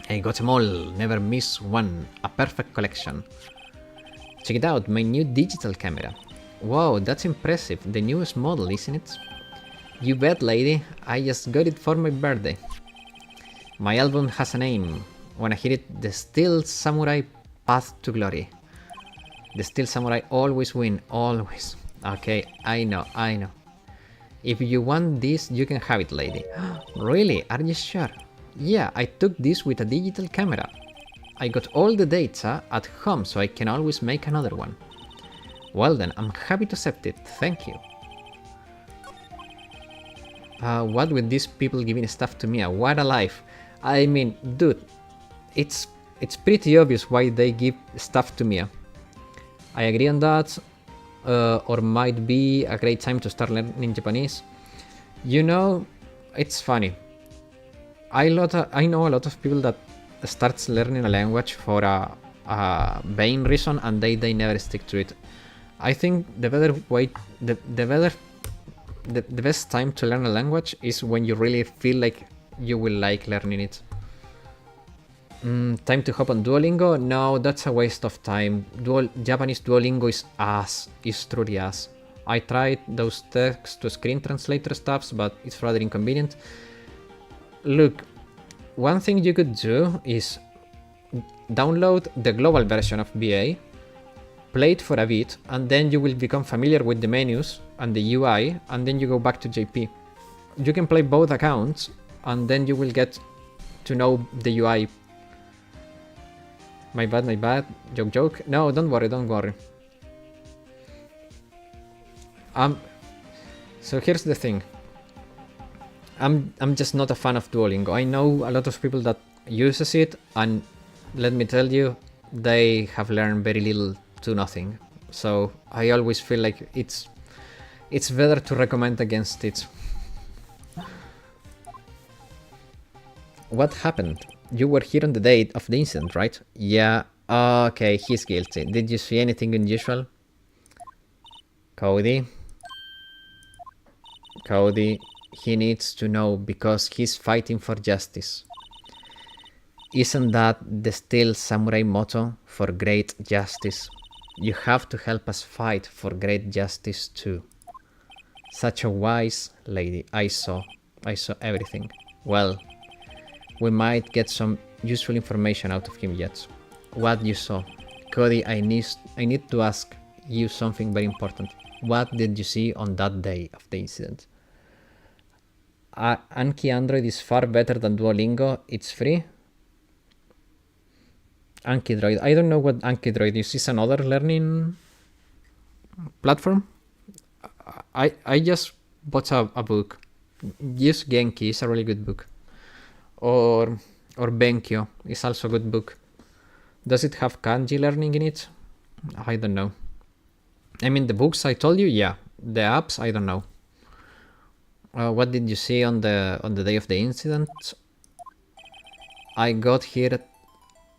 I got them all, never miss one. A perfect collection. Check it out, my new digital camera. Wow, that's impressive. The newest model, isn't it? You bet, lady. I just got it for my birthday. My album has a name. Wanna hear it? The Steel Samurai Path to Glory. The Steel Samurai always win, always. Okay, I know. If you want this, you can have it, lady. Really? Are you sure? Yeah, I took this with a digital camera. I got all the data at home, so I can always make another one. Well then, I'm happy to accept it, thank you. What with these people giving stuff to me? What a life. I mean, dude, it's pretty obvious why they give stuff to Mia. I agree on that, or might be a great time to start learning Japanese. You know, it's funny. I know a lot of people that starts learning a language for a vain reason and they never stick to it. I think the best time to learn a language is when you really feel like you will like learning it. Time to hop on Duolingo? No, that's a waste of time. Japanese Duolingo is truly ass. I tried those text to screen translator stuffs, but it's rather inconvenient. Look, one thing you could do is download the global version of BA play it for a bit, and then you will become familiar with the menus and the UI, and then you go back to JP. You can play both accounts, and then you will get to know the UI. My bad. Joke. No, don't worry. So here's the thing. I'm just not a fan of Duolingo. I know a lot of people that uses it, and let me tell you, they have learned very little to nothing. So I always feel like it's better to recommend against it. What happened? You were here on the date of the incident, right? Yeah. Okay, he's guilty. Did you see anything unusual? Cody, he needs to know because he's fighting for justice. Isn't that the Steel Samurai motto for great justice? You have to help us fight for great justice too. Such a wise lady. I saw everything. Well, we might get some useful information out of him yet. What you saw? Cody, I need to ask you something very important. What did you see on that day of the incident? Anki Android is far better than Duolingo. It's free. Anki Droid. I don't know what Anki Droid is. Is another learning platform? I just bought a book. Use Genki. It's a really good book. Or Benkyo is also a good book. Does it have kanji learning in it? I don't know. I mean, the books I told you, yeah. The apps, I don't know. What did you see on the day of the incident? I got here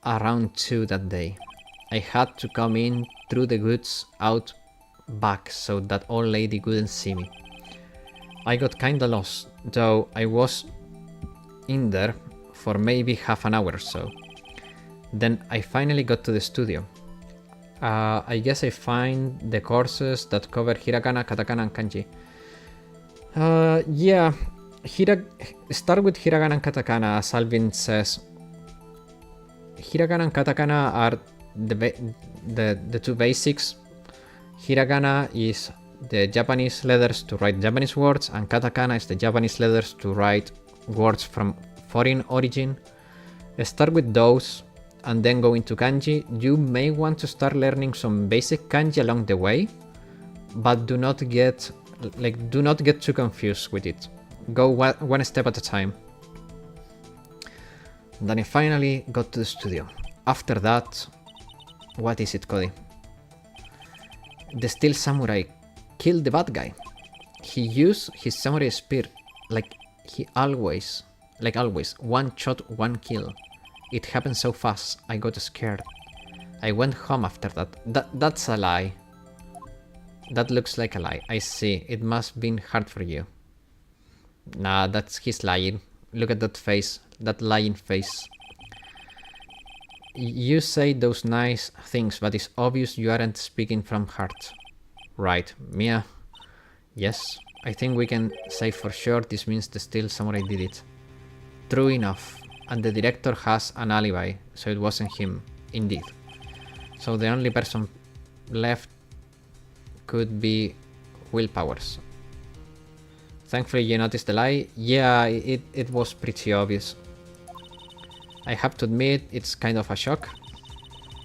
around 2 that day. I had to come in through the goods out back so that old lady couldn't see me. I got kinda lost, though I was in there for maybe half an hour or so. Then I finally got to the studio. I guess I find the courses that cover hiragana, katakana, and kanji. Yeah, start with hiragana and katakana, as Alvin says. Hiragana and katakana are the two basics. Hiragana is the Japanese letters to write Japanese words, and katakana is the Japanese letters to write words from foreign origin. Start with those and then go into kanji. You may want to start learning some basic kanji along the way, but do not get too confused with it. Go one step at a time. Then I finally got to the studio. After that, what is it, Cody? The Steel Samurai killed the bad guy. He used his samurai spear like always, one shot, one kill. It happened so fast, I got scared. I went home after that. That's a lie. That looks like a lie. I see. It must have been hard for you. Nah, he's lying. Look at that face. That lying face. You say those nice things, but it's obvious you aren't speaking from heart. Right, Mia? Yes, I think we can say for sure this means the Steel Samurai did it. True enough. And the director has an alibi, so it wasn't him, indeed. So the only person left could be Will Powers. Thankfully you noticed the lie. Yeah, it was pretty obvious. I have to admit, it's kind of a shock.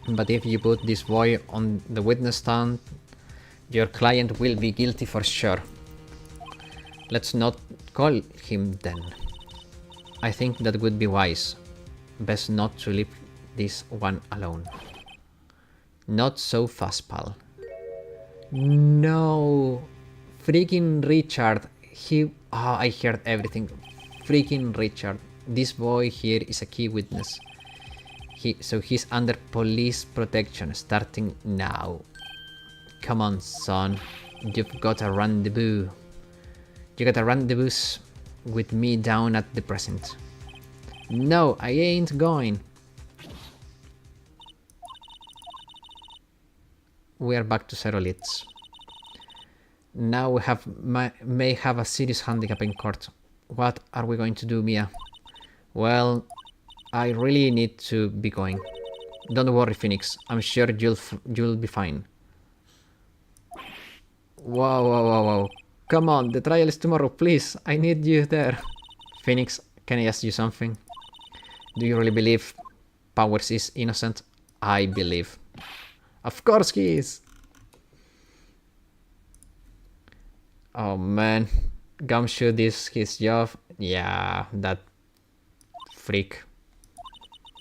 But if you put this boy on the witness stand, your client will be guilty for sure. Let's not call him then. I think that would be wise. Best not to leave this one alone. Not so fast, pal. No. Freaking Richard. I heard everything. Freaking Richard. This boy here is a key witness. So he's under police protection starting now. Come on, son. You've got a rendezvous. You got a rendezvous with me down at the present. No, I ain't going. We are back to 0 leads. Now we may have a serious handicap in court. What are we going to do, Mia? Well, I really need to be going. Don't worry, Phoenix. I'm sure you'll be fine. Whoa, whoa, whoa, whoa. Come on, the trial is tomorrow, please. I need you there. Phoenix, can I ask you something? Do you really believe Powers is innocent? I believe. Of course he is. Oh man. Gumshoe is his job. Yeah, that freak.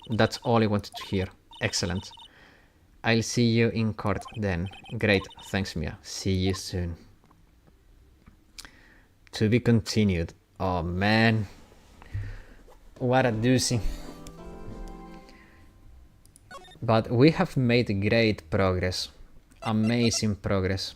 That's all I wanted to hear. Excellent. I'll see you in court then. Great, thanks Mia. See you soon. To be continued. Oh man. What a doozy. But we have made great progress. Amazing progress.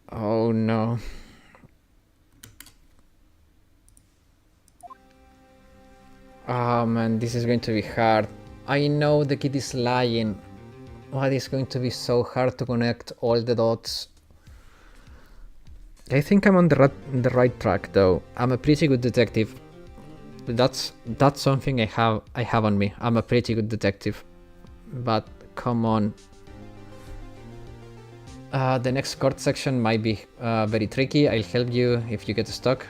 Oh no. Oh man, this is going to be hard. I know the kid is lying, but it's going to be so hard to connect all the dots. I think I'm on the right track though. I'm a pretty good detective. That's something I have on me. I'm a pretty good detective. But come on. The next court section might be very tricky. I'll help you if you get stuck.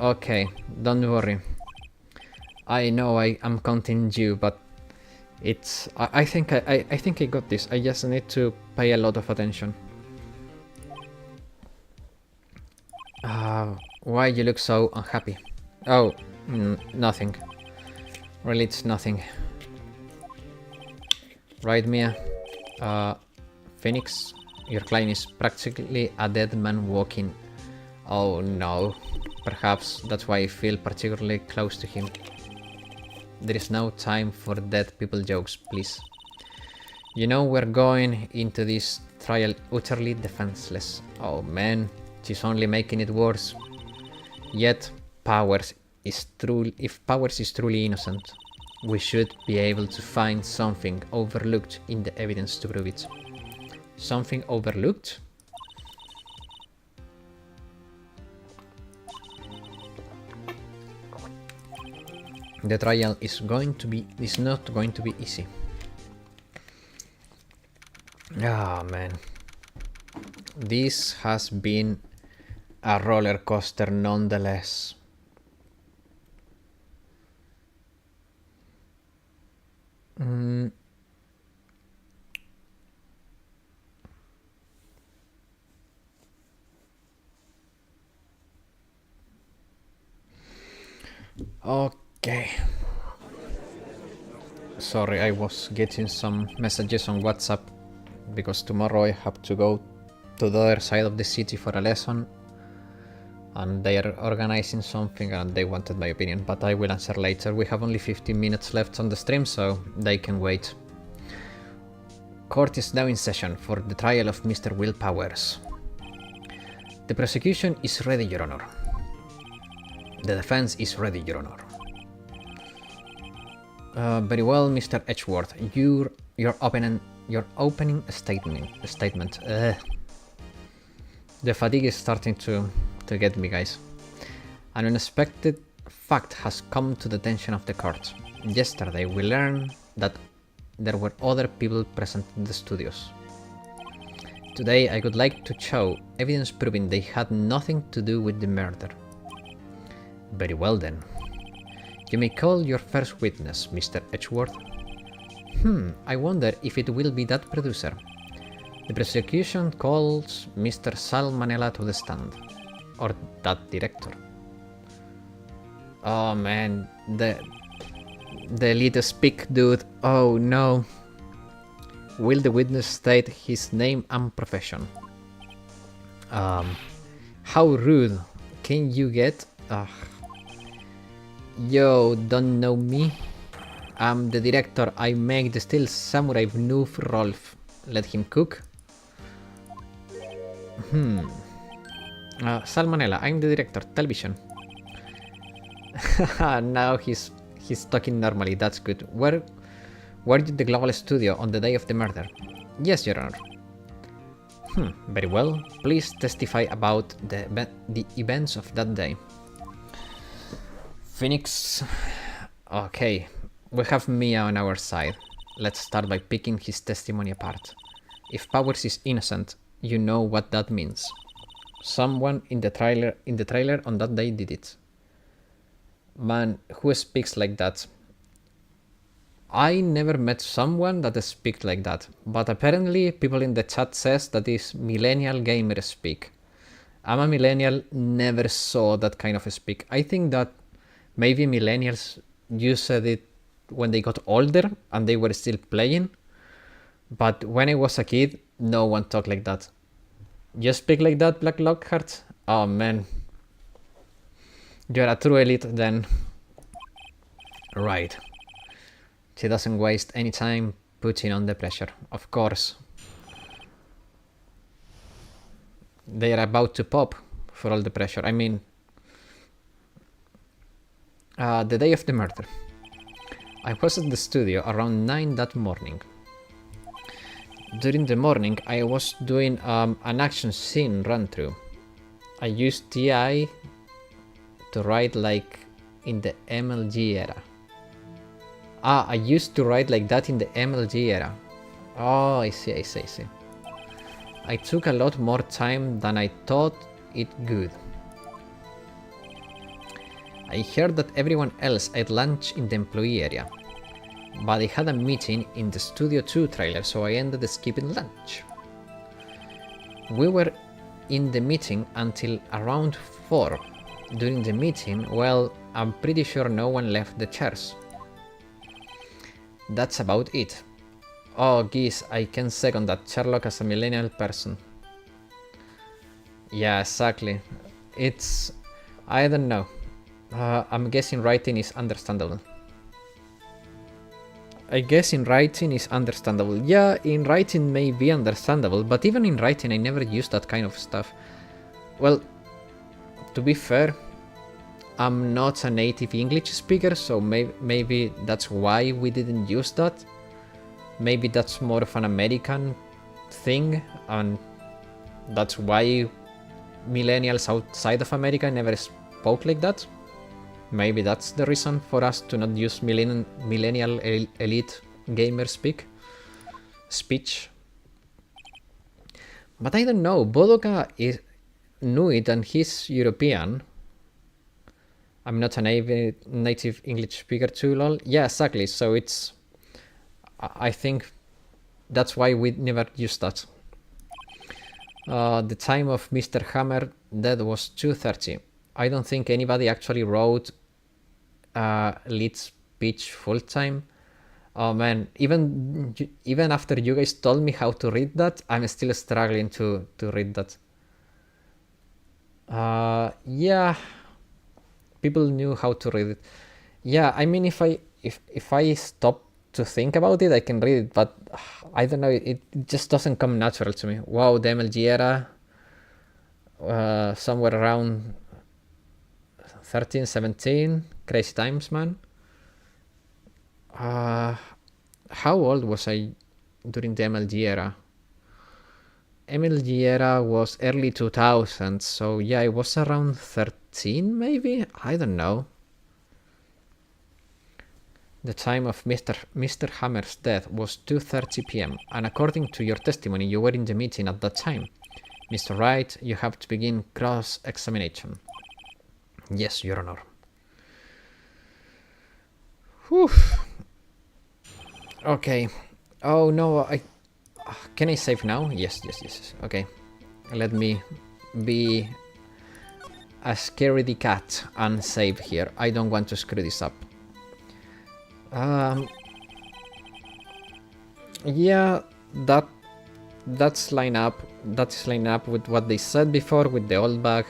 Okay, don't worry. I know I'm counting you, but it's I think I think I got this. I just need to pay a lot of attention. Why you look so unhappy? Oh, nothing. Really, it's nothing. Right, Mia? Phoenix, your client is practically a dead man walking. Oh no. Perhaps that's why I feel particularly close to him. There is no time for dead people jokes, please. You know we're going into this trial utterly defenseless. Oh man, she's only making it worse. Yet, if Powers is truly innocent, we should be able to find something overlooked in the evidence to prove it. Something overlooked? The trial is not going to be easy. Ah, man. This has been a roller coaster nonetheless. Okay. Sorry, I was getting some messages on WhatsApp because tomorrow I have to go to the other side of the city for a lesson and they are organizing something and they wanted my opinion, but I will answer later. We have only 15 minutes left on the stream, so they can wait. Court is now in session for the trial of Mr. Will Powers. The prosecution is ready, Your Honor. The defense is ready, Your Honor. Very well, Mr. Edgeworth. Your opening statement. The fatigue is starting to get me, guys. An unexpected fact has come to the attention of the court. Yesterday, we learned that there were other people present in the studios. Today, I would like to show evidence proving they had nothing to do with the murder. Very well then. You may call your first witness, Mr. Edgeworth. I wonder if it will be that producer. The prosecution calls Mr. Sal Manella to the stand. Or that director. Oh man, the little speak dude. Oh no. Will the witness state his name and profession? How rude can you get? Yo, don't know me? I'm the director. I make the Steel Samurai Noof Rolf. Let him cook. Salmonella, I'm the director. Television. Now he's talking normally. That's good. Where did the Global Studio on the day of the murder? Yes, Your Honor. Very well. Please testify about the events of that day. Phoenix... Okay, we have Mia on our side. Let's start by picking his testimony apart. If Powers is innocent, you know what that means. Someone in the trailer on that day did it. Man, who speaks like that? I never met someone that speaks like that, but apparently people in the chat says that is millennial gamer speak. I'm a millennial, never saw that kind of speak. I think that maybe millennials used it when they got older and they were still playing, but when I was a kid, no one talked like that. You speak like that, Black Lockhart? Oh man. You're a true elite then. Right. She doesn't waste any time putting on the pressure, of course. They are about to pop for all the pressure. I mean, the day of the murder. I was at the studio around 9 that morning. During the morning, I was doing an action scene run-through. I used TI to write like in the MLG era. I used to write like that in the MLG era. Oh, I see. I took a lot more time than I thought it would. I heard that everyone else ate lunch in the employee area, but I had a meeting in the Studio 2 trailer, so I ended up skipping lunch. We were in the meeting until around 4. During the meeting, well, I'm pretty sure no one left the chairs. That's about it. Oh, geez, I can second that, Sherlock as a millennial person. Yeah, exactly. It's... I don't know. I'm guessing writing is understandable. I guess in writing is understandable. Yeah, in writing may be understandable, but even in writing I never used that kind of stuff. Well, to be fair, I'm not a native English speaker, so maybe that's why we didn't use that. Maybe that's more of an American thing, and that's why millennials outside of America never spoke like that. Maybe that's the reason for us to not use millennial elite gamer speech. But I don't know, Bodoka knew it and he's European. I'm not a native English speaker too, lol. Yeah, exactly, so it's... I think that's why we never used that. The time of Mr. Hammer dead was 2:30. I don't think anybody actually wrote lead speech full time. Oh man, even after you guys told me how to read that, I'm still struggling to read that. Yeah, people knew how to read it. Yeah, I mean, if I stop to think about it, I can read it, but I don't know, it just doesn't come natural to me. Wow, the MLG era, somewhere around 13, 17, crazy times, man. How old was I during the MLG era? MLG era was early 2000s, so yeah, I was around 13 maybe? I don't know. The time of Mr. Hammer's death was 2:30 p.m. and according to your testimony, you were in the meeting at that time. Mr. Wright, you have to begin cross-examination. Yes, Your Honor. Whew. Okay. Oh no, can I save now? Yes. Okay. Let me be a scaredy cat and save here. I don't want to screw this up. Yeah, that's line up with what they said before with the old bag.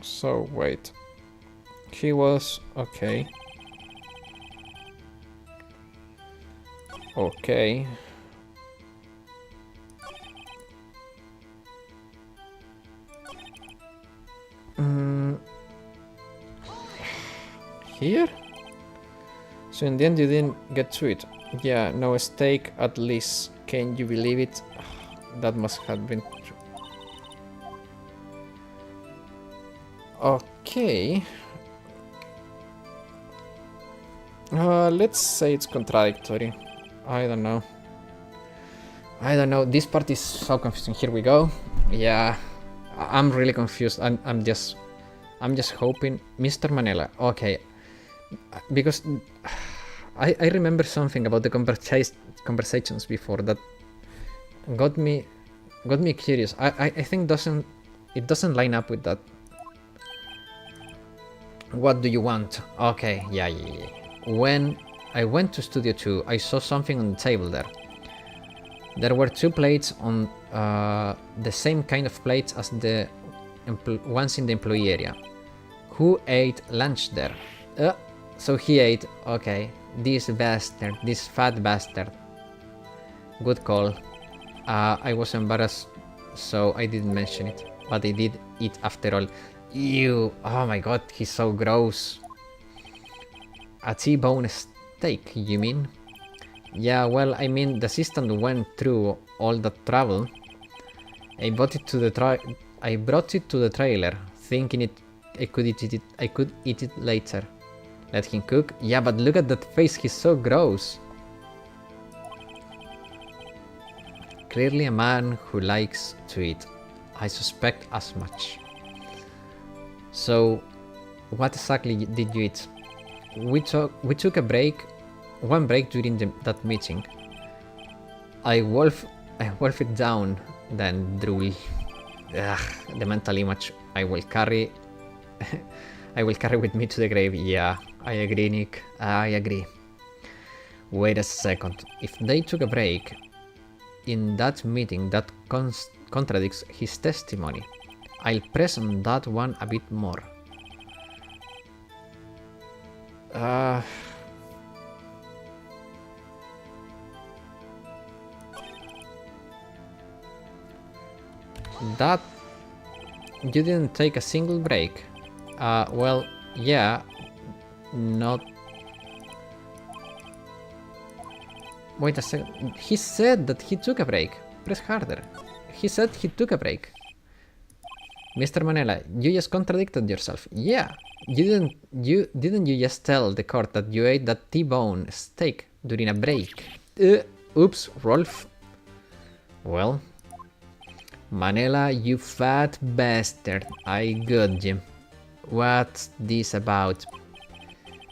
So wait, he was okay. Okay. Here? So in the end you didn't get to it. Yeah, no stake at least. Can you believe it? That must have been true. Okay. Let's say it's contradictory. I don't know. This part is so confusing. Here we go. Yeah, I'm really confused. I'm just hoping. Mr. Manila. Okay, because I remember something about the conversations before that got me curious. I think it doesn't line up with that. What do you want? Okay, yeah. When I went to Studio 2, I saw something on the table there. There were two plates on the same kind of plates as the ones in the employee area. Who ate lunch there? So he ate. Okay, this bastard, this fat bastard. Good call. I was embarrassed, so I didn't mention it, but I did eat after all. Ew! Oh my god, he's so gross. A T-bone steak, you mean? Yeah, well, I mean, the assistant went through all that trouble. I brought it to the trailer, thinking I could eat it later. Let him cook? Yeah, but look at that face, he's so gross. Clearly a man who likes to eat. I suspect as much. So, what exactly did you eat? We took a break, one break during that meeting. I wolf it down, then drool. Ugh, the mental image I will carry with me to the grave. Yeah, I agree, Nick. I agree. Wait a second. If they took a break in that meeting, that contradicts his testimony. I'll press on that one a bit more. That you didn't take a single break. Well, yeah, not. Wait a second. He said that he took a break. Press harder. He said he took a break. Mr. Manela, you just contradicted yourself. Yeah, didn't you just tell the court that you ate that T-bone steak during a break? Oops, Rolf. Well, Manela, you fat bastard. I got you. What's this about?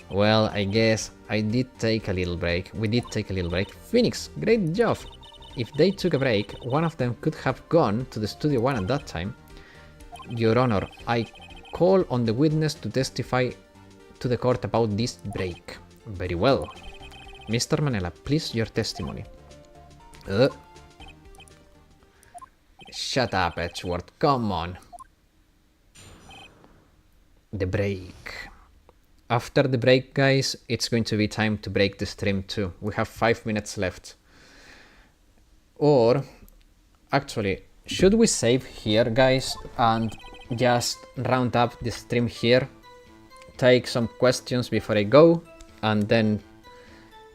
Well, I guess I did take a little break. We did take a little break. Phoenix, great job. If they took a break, one of them could have gone to the Studio 1 at that time. Your Honor, I call on the witness to testify to the court about this break. Very well. Mr. Manela, please, your testimony. Shut up, Edgeworth. Come on. The break. After the break, guys, it's going to be time to break the stream too. We have 5 minutes left. Or, actually, should we save here, guys, and just round up the stream here? Take some questions before I go, and then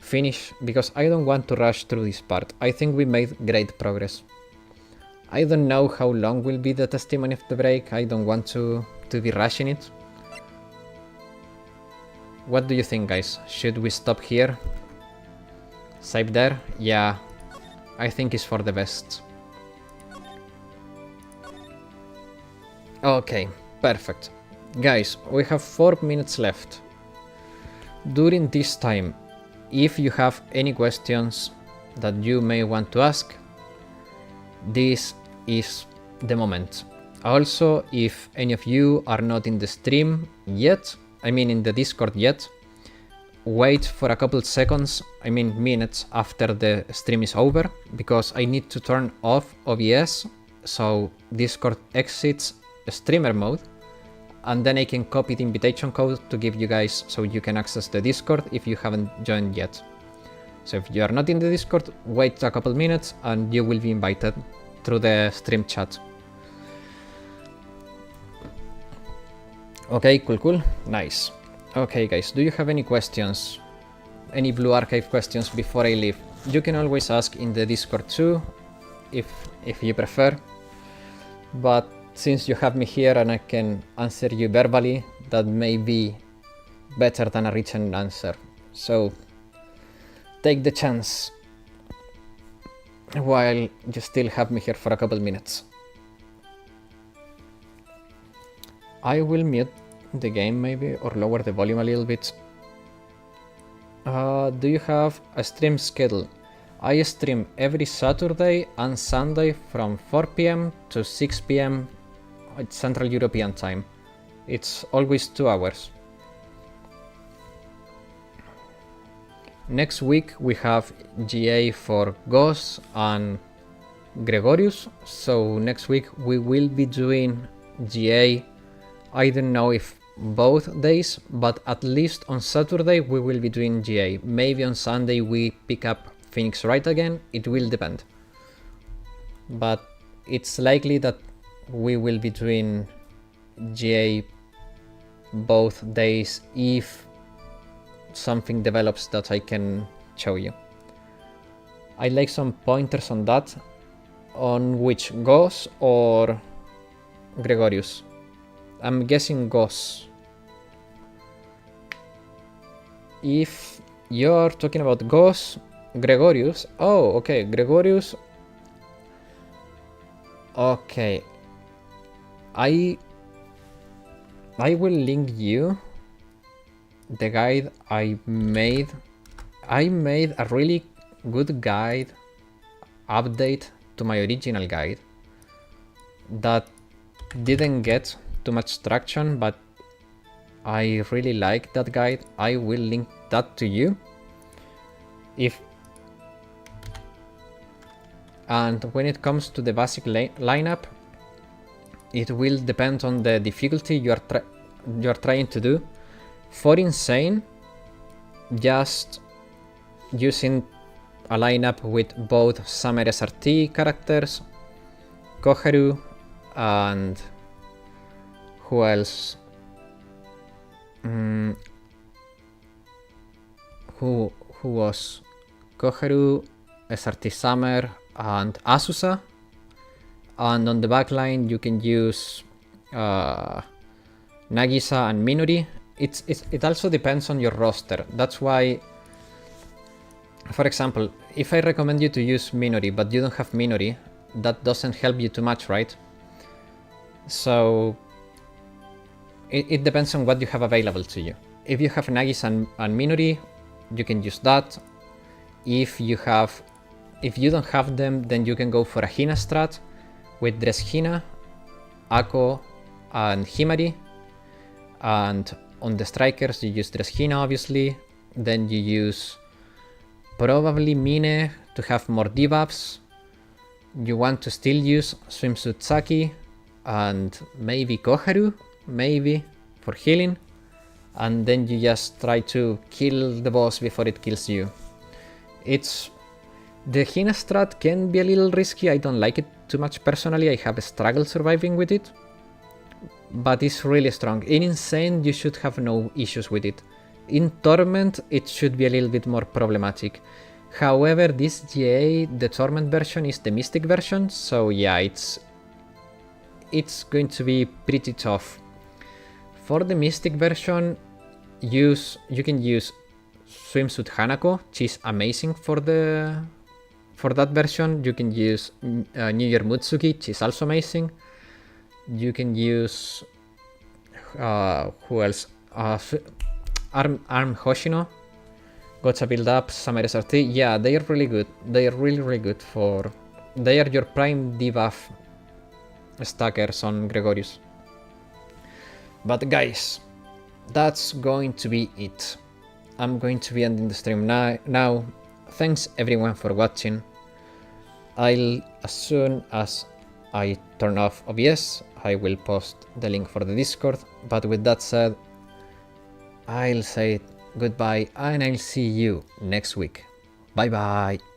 finish, because I don't want to rush through this part. I think we made great progress. I don't know how long will be the testimony of the break. I don't want to be rushing it. What do you think, guys? Should we stop here? Save there? Yeah, I think it's for the best. Okay, perfect. Guys, we have 4 minutes left. During this time, if you have any questions that you may want to ask, this is the moment. Also, if any of you are not in the stream yet, I mean in the Discord yet, wait for a couple seconds, I mean minutes after the stream is over, because I need to turn off OBS, so Discord exits streamer mode, and then I can copy the invitation code to give you guys so you can access the Discord if you haven't joined yet. So if you are not in the Discord, wait a couple minutes and you will be invited through the stream chat. Okay, cool, nice. Okay guys, do you have any questions? Any Blue Archive questions before I leave? You can always ask in the Discord too, if you prefer. But since you have me here and I can answer you verbally, that may be better than a written answer. So take the chance while you still have me here for a couple minutes. I will mute the game maybe, or lower the volume a little bit. Do you have a stream schedule? I stream every Saturday and Sunday from 4 PM to 6 PM Central European time. It's always 2 hours. Next week we have GA for Ghost and Gregorius, so next week we will be doing GA. I don't know if both days, but at least on Saturday we will be doing GA. Maybe on Sunday we pick up Phoenix Wright again, it will depend. But it's likely that we will be doing GA both days if something develops that I can show you. I'd like some pointers on that, on which Ghost or Gregorius. I'm guessing Ghost. If you're talking about Ghost, Gregorius, oh okay, Gregorius, okay, I will link you the guide I made. I made a really good guide update to my original guide that didn't get too much traction, but I really like that guide. I will link that to you. And when it comes to the basic lineup, it will depend on the difficulty you are trying to do. For Insane, just using a lineup with both Summer SRT characters, Koharu, and who else? Who was Koharu, SRT Summer, and Asusa. And on the backline you can use Nagisa and Minori. It also depends on your roster. That's why, for example, if I recommend you to use Minori but you don't have Minori, that doesn't help you too much, right? So it depends on what you have available to you. If you have Nagisa and Minori, you can use that. If you don't have them, then you can go for a Hina strat with Dress Hina, Ako, and Himari. And on the strikers, you use Dress Hina, obviously. Then you use probably Mine to have more debuffs. You want to still use Swimsuit Saki and maybe Koharu, maybe for healing. And then you just try to kill the boss before it kills you. The Hina strat can be a little risky. I don't like it too much personally. I have struggled surviving with it, but it's really strong. In Insane, you should have no issues with it. In Torment, it should be a little bit more problematic. However, this GA, the Torment version, is the Mystic version, so yeah, it's going to be pretty tough. For the Mystic version, you can use Swimsuit Hanako, which is amazing for that version. You can use New Year Mutsuki, which is also amazing. You can use who else? Arm Hoshino, Gotcha Build Up, Summer SRT. Yeah, they are really good. They are really good they are your prime debuff stackers on Gregorius. But guys, that's going to be it. I'm going to be ending the stream now. Thanks everyone for watching. As soon as I turn off OBS, I will post the link for the Discord. But with that said, I'll say goodbye and I'll see you next week. Bye bye.